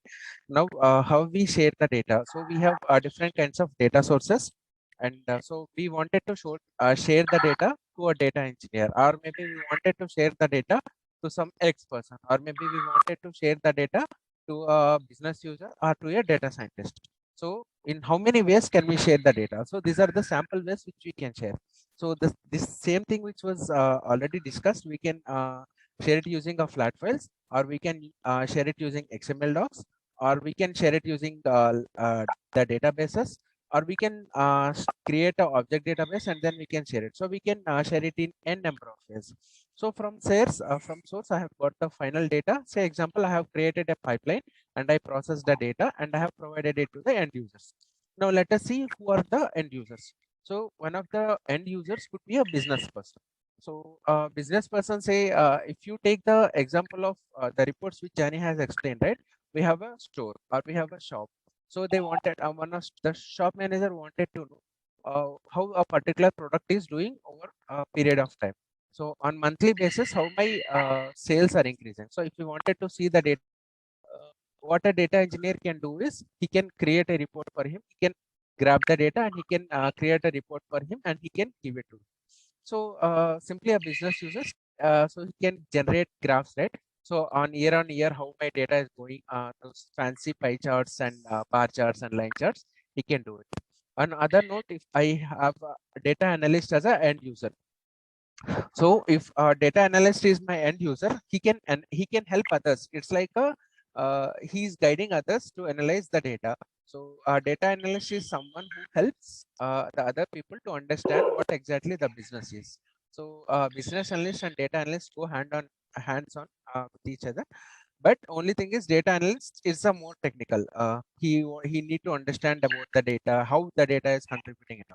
Now how we share the data. So we have different kinds of data sources, and so we wanted to share the data to a data engineer, or maybe we wanted to share the data to some X person, or maybe we wanted to share the data to a business user or to a data scientist. So in how many ways can we share the data? So these are the sample ways which we can share. So this same thing which was already discussed, we can share it using a flat files, or we can share it using XML docs, or we can share it using the databases, or we can create an object database and then we can share it. So we can share it in n number of ways. So from source, I have got the final data. Say example, I have created a pipeline and I processed the data and I have provided it to the end users. Now let us see who are the end users. So one of the end users could be a business person. So business person, say if you take the example of the reports which Jani has explained, right? We have a store or we have a shop. So they wanted one of the shop manager wanted to know how a particular product is doing over a period of time. So on monthly basis, how my sales are increasing. So if you wanted to see the data, what a data engineer can do is he can create a report for him. He can grab the data and he can create a report for him and he can give it to him. So simply a business user, so he can generate graphs, right? So on year, how my data is going, those fancy pie charts and bar charts and line charts, he can do it. On other note, if I have a data analyst as an end user, so if a data analyst is my end user, he can help others. It's like a he's guiding others to analyze the data. So a data analyst is someone who helps the other people to understand what exactly the business is. So business analyst and data analyst go hands on with each other. But only thing is data analyst is a more technical. He need to understand about the data, how the data is contributing it.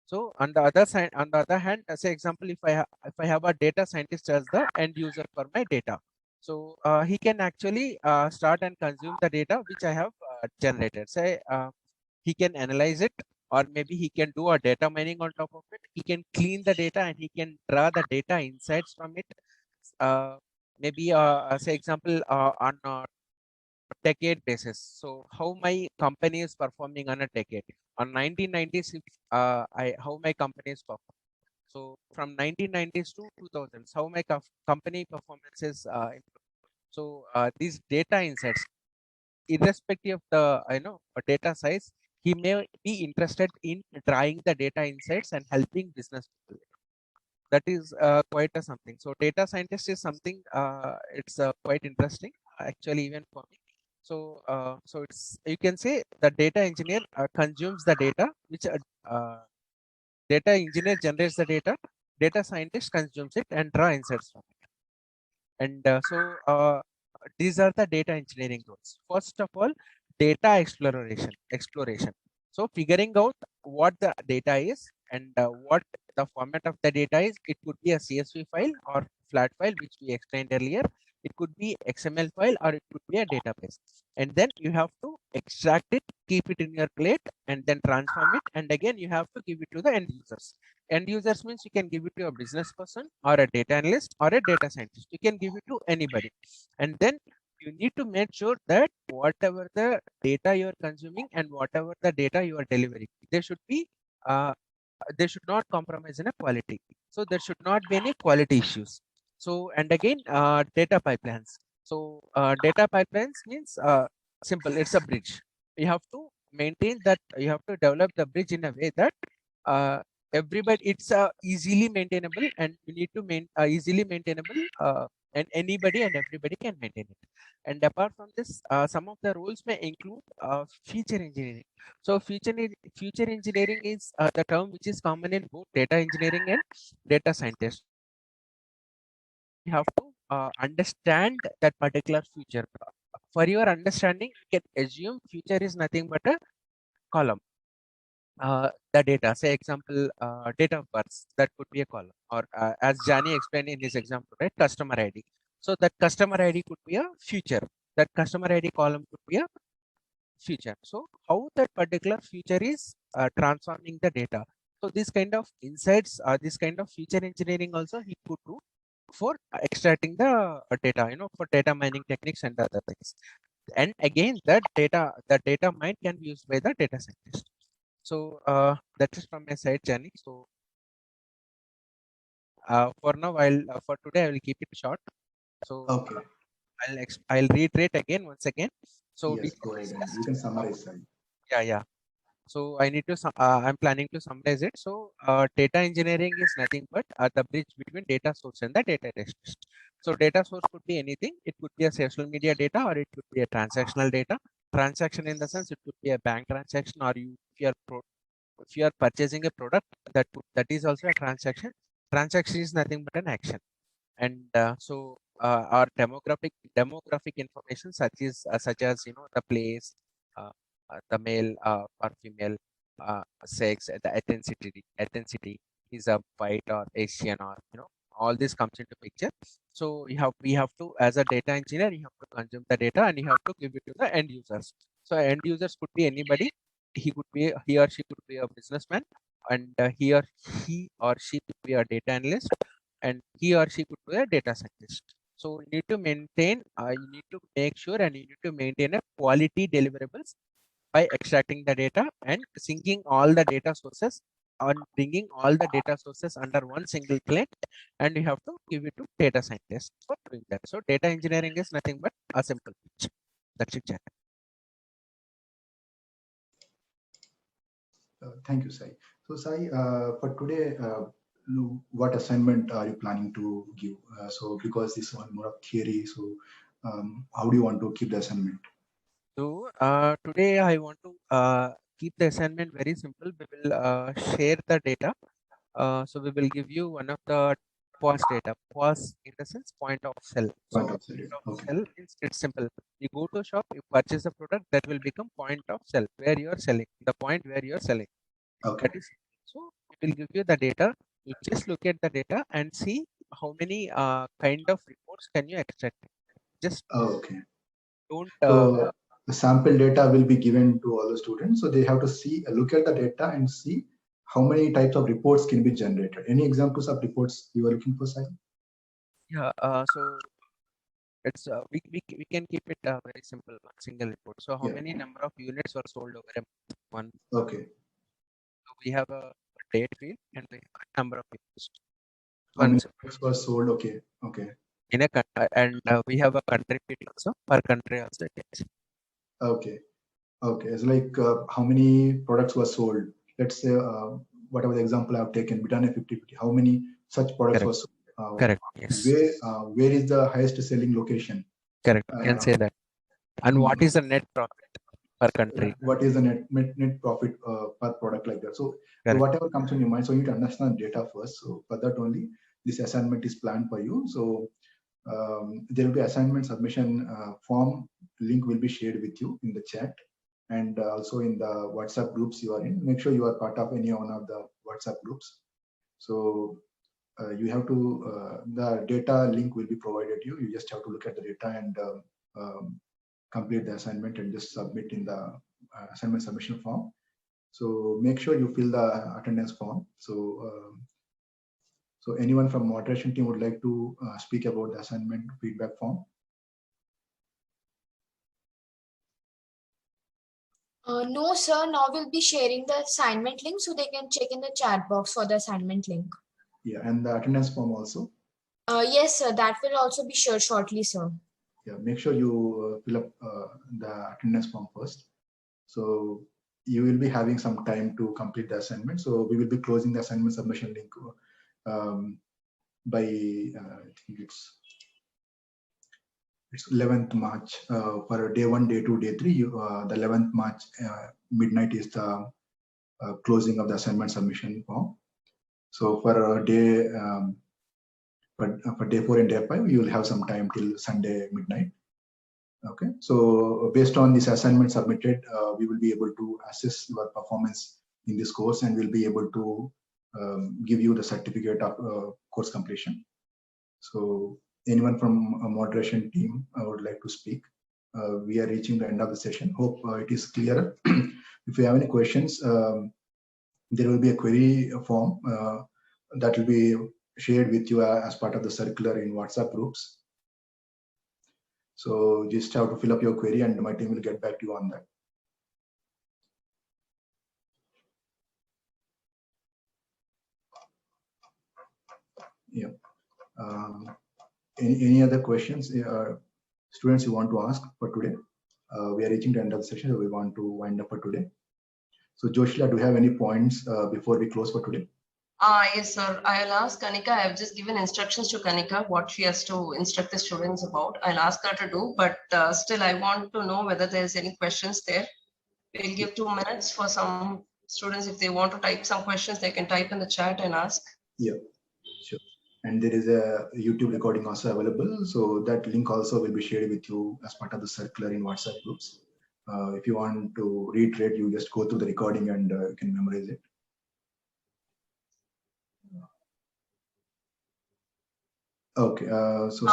So on the other side, on the other hand, as an example, if I have a data scientist as the end user for my data, so he can actually start and consume the data which I have generated. Say he can analyze it, or maybe he can do a data mining on top of it. He can clean the data and he can draw the data insights from it. Maybe as an example on decade basis. So how my company is performing on a decade. On 1990s, how my company is performing. So from 1990s to 2000s, how my company performance is so these data insights, irrespective of the data size, he may be interested in drawing the data insights and helping business people. That is quite a something. So data scientist is something it's quite interesting actually, even for me. So so it's, you can say the data engineer consumes the data which data engineer generates the data scientist consumes it and draw insights from it. And these are the data engineering roles. First of all, data exploration. So figuring out what the data is and what the format of the data is. It could be a CSV file or flat file, which we explained earlier. It could be XML file, or it could be a database. And then you have to extract it, keep it in your plate, and then transform it. And again, you have to give it to the end users. End users means you can give it to a business person or a data analyst or a data scientist. You can give it to anybody. And then you need to make sure that whatever the data you are consuming and whatever the data you are delivering, they should be they should not compromise in a quality. So there should not be any quality issues. So, and again, data pipelines. So data pipelines means simple, it's a bridge. You have to maintain that, you have to develop the bridge in a way that everybody, it's easily maintainable, and you need to easily maintainable, and anybody and everybody can maintain it. And apart from this, some of the roles may include feature engineering. So feature engineering is the term which is common in both data engineering and data scientist. You have to understand that particular feature. For your understanding, you can assume feature is nothing but a column. The data, say example, date of birth, that could be a column, or as Jani explained in his example, right, customer ID. So that customer ID could be a feature. That customer ID column could be a feature. So how that particular feature is transforming the data. So this kind of insights, this kind of feature engineering also he could do for extracting the data, for data mining techniques and other things. And again, the data mine can be used by the data scientist. So that is from my side, Jani. So for now, for today I will keep it short. So Okay. I'll reiterate again once again. So Yes, go ahead. And you can summarize that. yeah. So I need to I'm planning to summarize it. So data engineering is nothing but the bridge between data source and the data test. So data source could be anything. It could be a social media data, or it could be a transactional data. Transaction in the sense it could be a bank transaction, or if you are purchasing a product, that is also a transaction. Transaction is nothing but an action. And so our demographic information, such as the place, the male or female, sex, the ethnicity is a white or Asian, or all this comes into picture. So we have to, as a data engineer, you have to consume the data and you have to give it to the end users. So end users could be anybody. He or she could be a businessman, and he or she could be a data analyst, and he or she could be a data scientist. So you need to make sure, and you need to maintain a quality deliverables by extracting the data and syncing all the data sources, and bringing all the data sources under one single client, and you have to give it to data scientists for doing that. So data engineering is nothing but a simple pitch. That's it, Jack. Thank you, Sai. So Sai, for today, what assignment are you planning to give? So because this one more of theory, so how do you want to keep the assignment? So today I want to keep the assignment very simple. We will share the data. So we will give you one of the POS data. POS in the sense point of sale. So Point of sale. point of Okay. sale means it's simple. You go to shop, you purchase a product, that will become point of sale, where you are selling, the point where you are selling. Okay. That is, so we will give you the data. You just look at the data and see how many kind of reports can you extract. Just Okay. don't. So the sample data will be given to all the students. So they have to look at the data and see how many types of reports can be generated. Any examples of reports you are looking for, Sai? Yeah. So it's we can keep it very simple, one single report. So how many number of units were sold over a month? Okay. So we have a date field and we have a number of units. How many products were sold? Okay. Okay. In a and we have a country field also, per country also. Okay. Okay. It's like how many products were sold? Let's say whatever the example I've taken, Britannia 50/50. How many such products were sold? Correct. Yes. Where is the highest selling location? Correct. You can say that. And what is the net profit per country? What is the net profit per product, like that? So whatever comes in your mind, so you need to understand data first. So for that only, this assignment is planned for you. So there will be assignment submission form. Link will be shared with you in the chat, and also in the WhatsApp groups you are in. Make sure you are part of any one of the WhatsApp groups. So you have to, the data link will be provided you. You just have to look at the data and complete the assignment and just submit in the assignment submission form. So make sure you fill the attendance form. So so anyone from moderation team would like to speak about the assignment feedback form? No, sir. Now we'll be sharing the assignment link so they can check in the chat box for the assignment link. Yeah, and the attendance form also? Yes, sir. That will also be shared shortly, sir. Yeah, make sure you fill up the attendance form first. So you will be having some time to complete the assignment. So we will be closing the assignment submission link by I think it's 11th March for day 1, day 2, day 3. The 11th March midnight is the closing of the assignment submission form. So for day for day 4 and day 5, you will have some time till Sunday midnight. Okay, so based on this assignment submitted, we will be able to assess your performance in this course, and we'll be able to give you the certificate of course completion. So anyone from a moderation team would like to speak? We are reaching the end of the session. Hope it is clear. If you have any questions, there will be a query form that will be shared with you as part of the circular in WhatsApp groups. So just have to fill up your query and my team will get back to you on that. Yeah. Any other questions, students, you want to ask for today? We are reaching the end of the session, so we want to wind up for today. So Joshila, do you have any points before we close for today? Yes, sir. I'll ask Kanika. I have just given instructions to Kanika what she has to instruct the students about. I'll ask her to do, but still I want to know whether there's any questions there. We'll give 2 minutes for some students. If they want to type some questions, they can type in the chat and ask. Yeah, sure. And there is a YouTube recording also available. So that link also will be shared with you as part of the circular in WhatsApp groups. If you want to reiterate, you just go through the recording and you can memorize it. Okay, so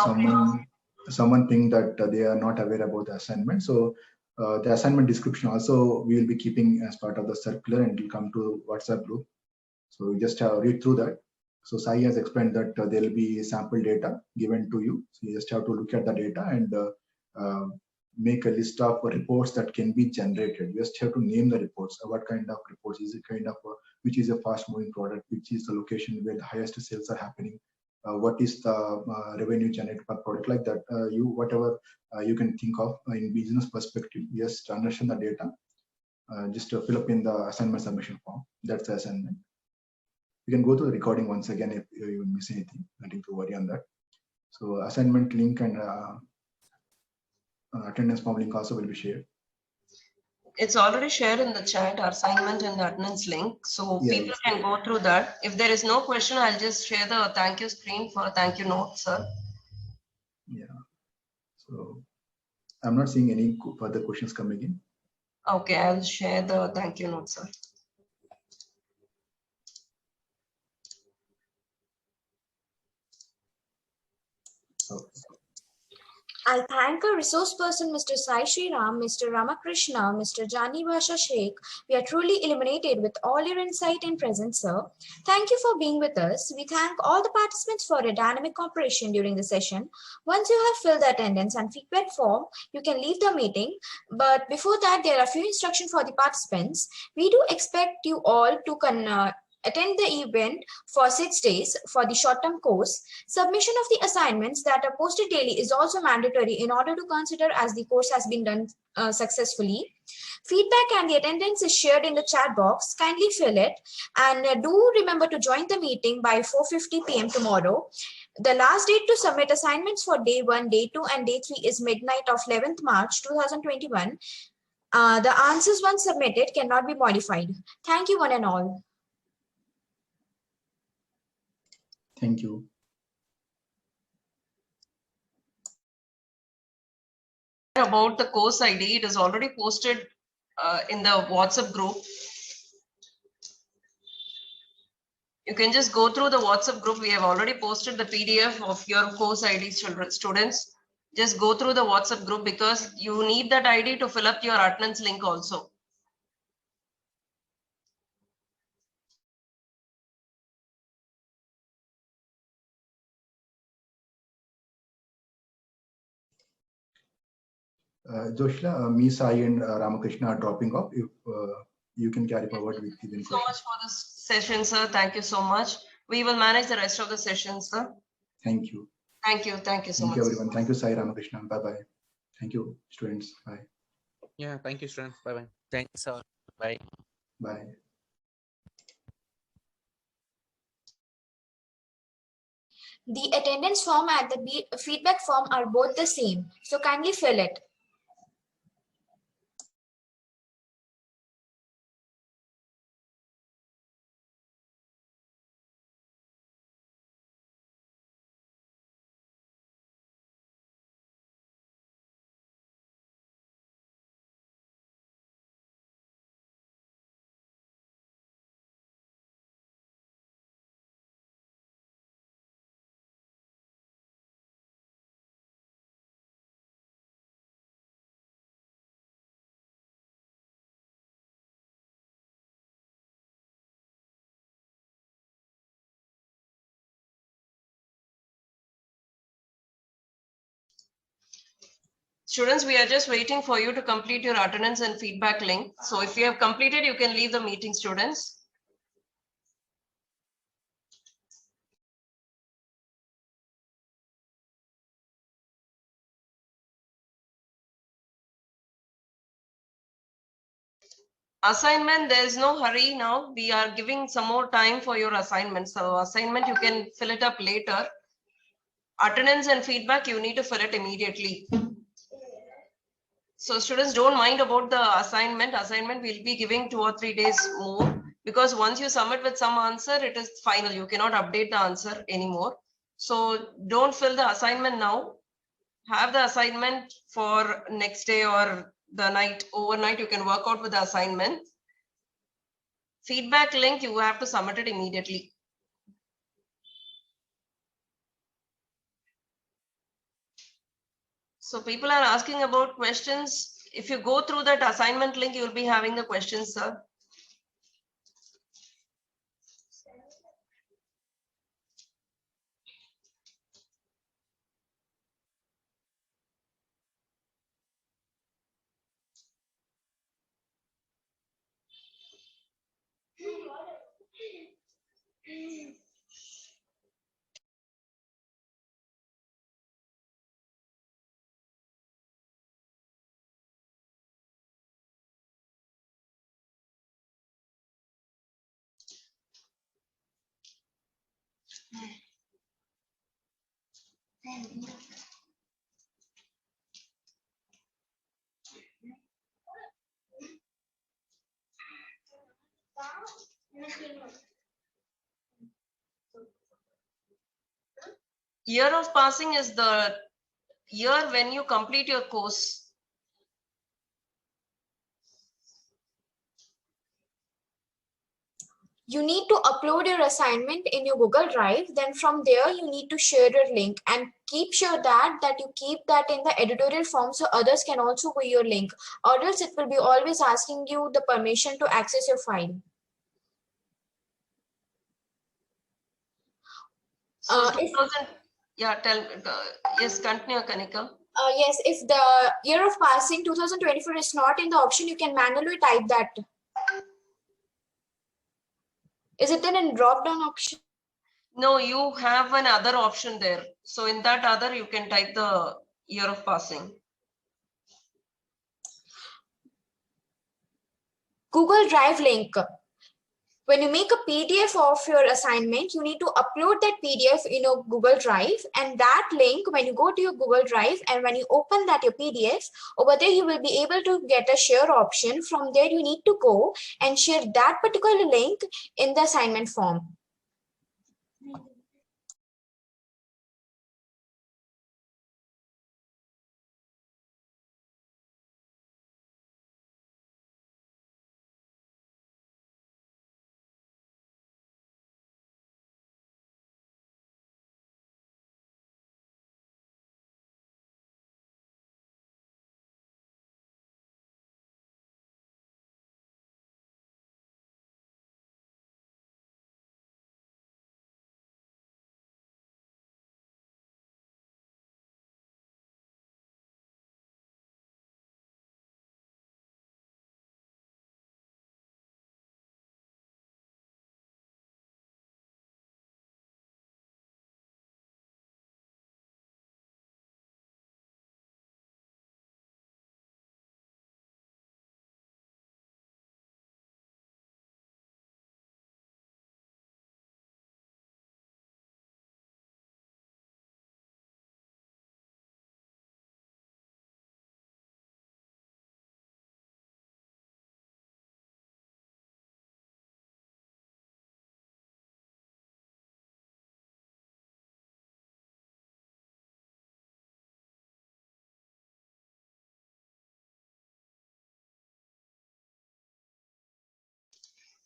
someone think that they are not aware about the assignment. So the assignment description also we will be keeping as part of the circular, and it will come to WhatsApp group. So you just read through that. So Sai has explained that there will be sample data given to you. So you just have to look at the data and make a list of reports that can be generated. You just have to name the reports. What kind of reports is it? Kind of which is a fast moving product, which is the location where the highest sales are happening. What is the revenue generated per product, like that. Whatever you can think of in business perspective, just understand the data. Just fill up in the assignment submission form. That's the assignment. You can go to the recording once again if you miss anything. Nothing to worry on that. So assignment link and attendance form link also will be shared. It's already shared in the chat, our assignment and the attendance link. So Yeah, people can go through that. If there is no question, I'll just share the thank you screen for a thank you note, sir. Yeah. So I'm not seeing any further questions coming in. Okay, I'll share the thank you note, sir. Okay. I thank our resource person, Mr. Sai Sri Ram, Mr. Ramakrishna, Mr. Jani Basha Sheikh. We are truly illuminated with all your insight and presence, sir. Thank you for being with us. We thank all the participants for a dynamic cooperation during the session. Once you have filled the attendance and feedback form, you can leave the meeting. But before that, there are a few instructions for the participants. We do expect you all to attend the event for 6 days for the short-term course. Submission of the assignments that are posted daily is also mandatory in order to consider as the course has been done successfully. Feedback and the attendance is shared in the chat box. Kindly fill it, and do remember to join the meeting by 4:50 p.m. tomorrow. The last date to submit assignments for day 1, day 2, and day 3 is midnight of 11th March 2021. The answers once submitted cannot be modified. Thank you one and all. Thank you. About the course ID, it is already posted in the WhatsApp group. You can just go through the WhatsApp group. We have already posted the PDF of your course ID, students. Just go through the WhatsApp group because you need that ID to fill up your attendance link also. Joshila, me, Sai, and Ramakrishna are dropping off. If you can carry forward with the Thank you so much for this session, sir. Thank you so much. We will manage the rest of the session, sir. Thank you. Thank you. Thank you so much. Thank you, everyone. Thank you, Sai, Ramakrishna. Bye-bye. Thank you, students. Bye. Yeah, thank you, students. Bye-bye. Thanks all. Bye. Bye. The attendance form and the feedback form are both the same, so kindly fill it. Students, we are just waiting for you to complete your attendance and feedback link. So if you have completed, you can leave the meeting, students. Assignment, there is no hurry now. We are giving some more time for your assignment. So assignment, you can fill it up later. Attendance and feedback, you need to fill it immediately. So students, don't mind about the assignment. Assignment we'll be giving 2 or 3 days more, because once you submit with some answer, it is final. You cannot update the answer anymore. So don't fill the assignment now. Have the assignment for next day or the night, overnight. You can work out with the assignment. Feedback link, you have to submit it immediately. So people are asking about questions. If you go through that assignment link, you will be having the questions, sir. Year of passing is the year when you complete your course. You need to upload your assignment in your Google Drive. Then from there, you need to share your link and keep sure that you keep that in the editorial form so others can also view your link, or else it will be always asking you the permission to access your file. So If 2000, yeah, yes, continue, Kanika. yes, if the year of passing 2024 is not in the option, you can manually type that. Is it then in drop down option? No, you have another option there. So in that other, you can type the year of passing. Google Drive link. When you make a PDF of your assignment, you need to upload that PDF in your Google Drive, and that link, when you go to your Google Drive and when you open that your PDF, over there you will be able to get a share option. From there, you need to go and share that particular link in the assignment form.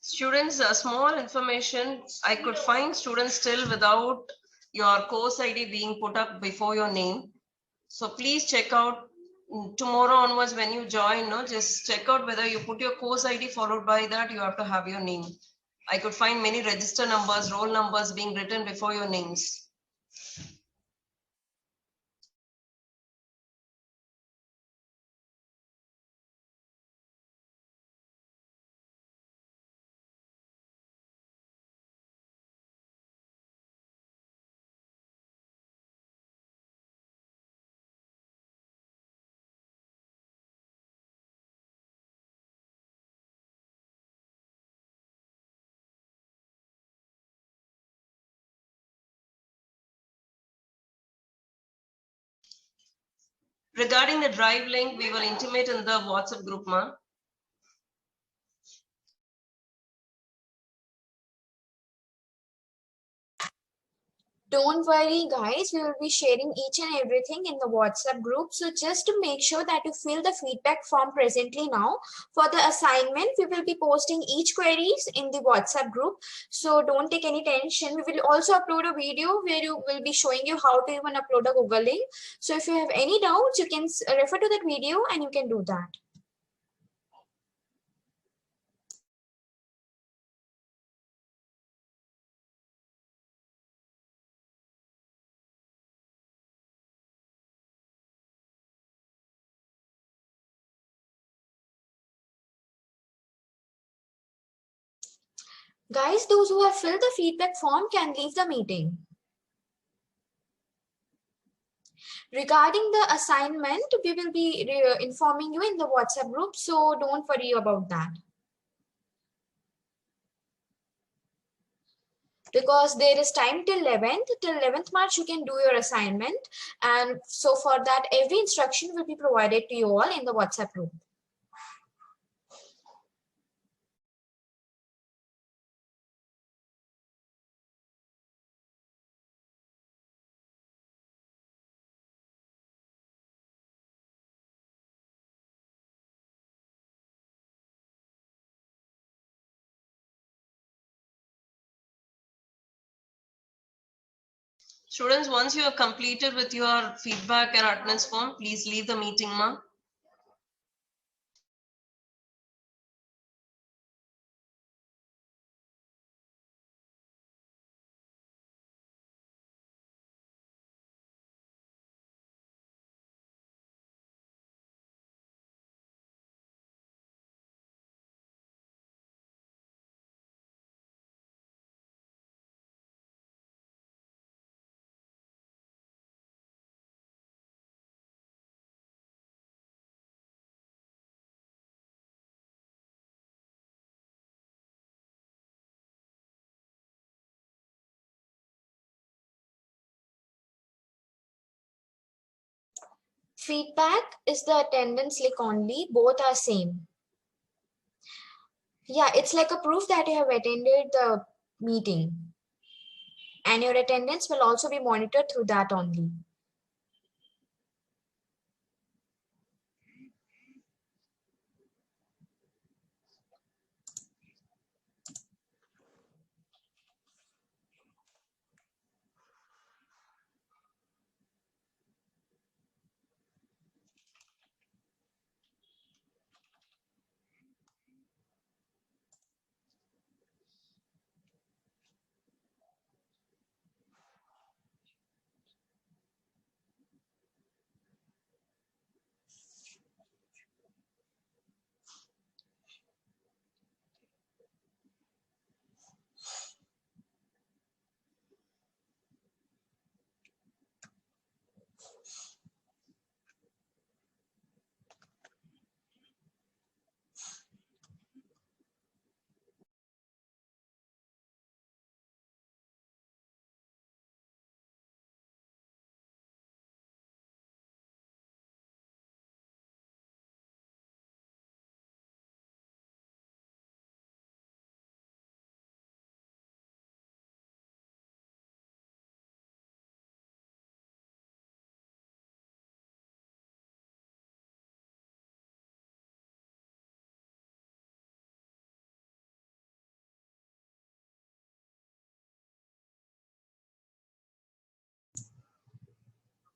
Students, small information. I could find students still without your course ID being put up before your name. So please check out tomorrow onwards when you join, no, just check out whether you put your course ID followed by that you have to have your name. I could find many register numbers, roll numbers being written before your names. Regarding the drive link, we will intimate in the WhatsApp group, ma. Don't worry, guys. We will be sharing each and everything in the WhatsApp group. So just to make sure that you fill the feedback form presently now. For the assignment, we will be posting each queries in the WhatsApp group. So don't take any tension. We will also upload a video where you will be showing you how to even upload a Google link. So if you have any doubts, you can refer to that video and you can do that. Guys, those who have filled the feedback form can leave the meeting. Regarding the assignment, we will be informing you in the WhatsApp group, so don't worry about that. Because there is time till 11th March, you can do your assignment. And so for that, every instruction will be provided to you all in the WhatsApp group. Students, once you have completed with your feedback and attendance form, please leave the meeting, ma. Feedback is the attendance link only. Both are same. Yeah, it's like a proof that you have attended the meeting. And your attendance will also be monitored through that only.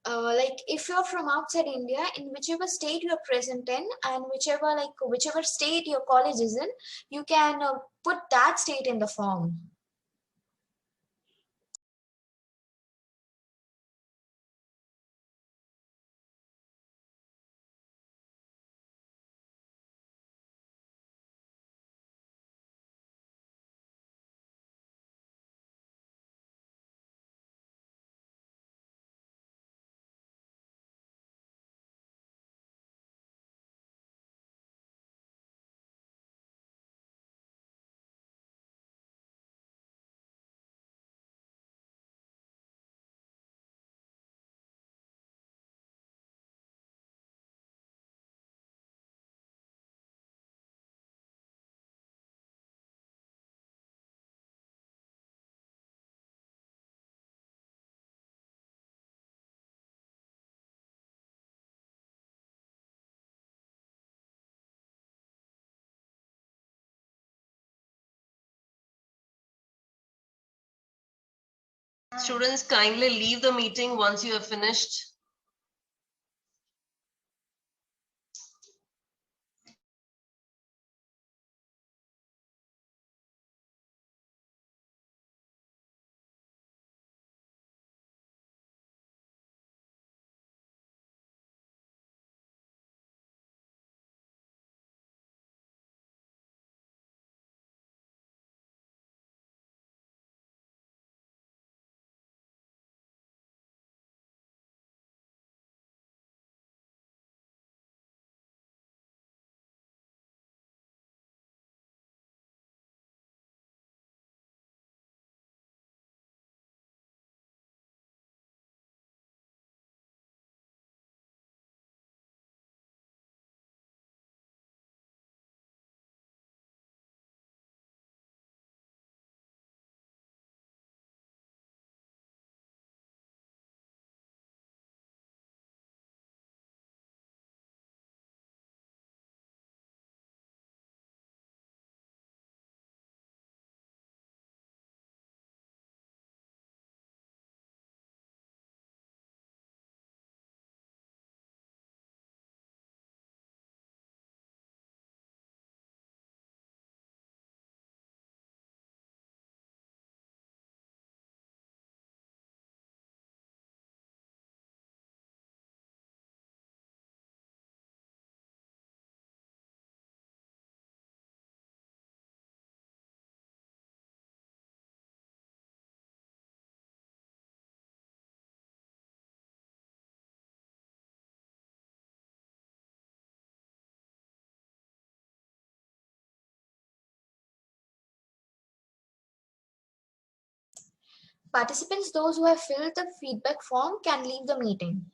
like if you're from outside India, in whichever state you're present in and whichever state your college is in, you can put that state in the form. Students, kindly leave the meeting once you have finished. Participants, those who have filled the feedback form can leave the meeting.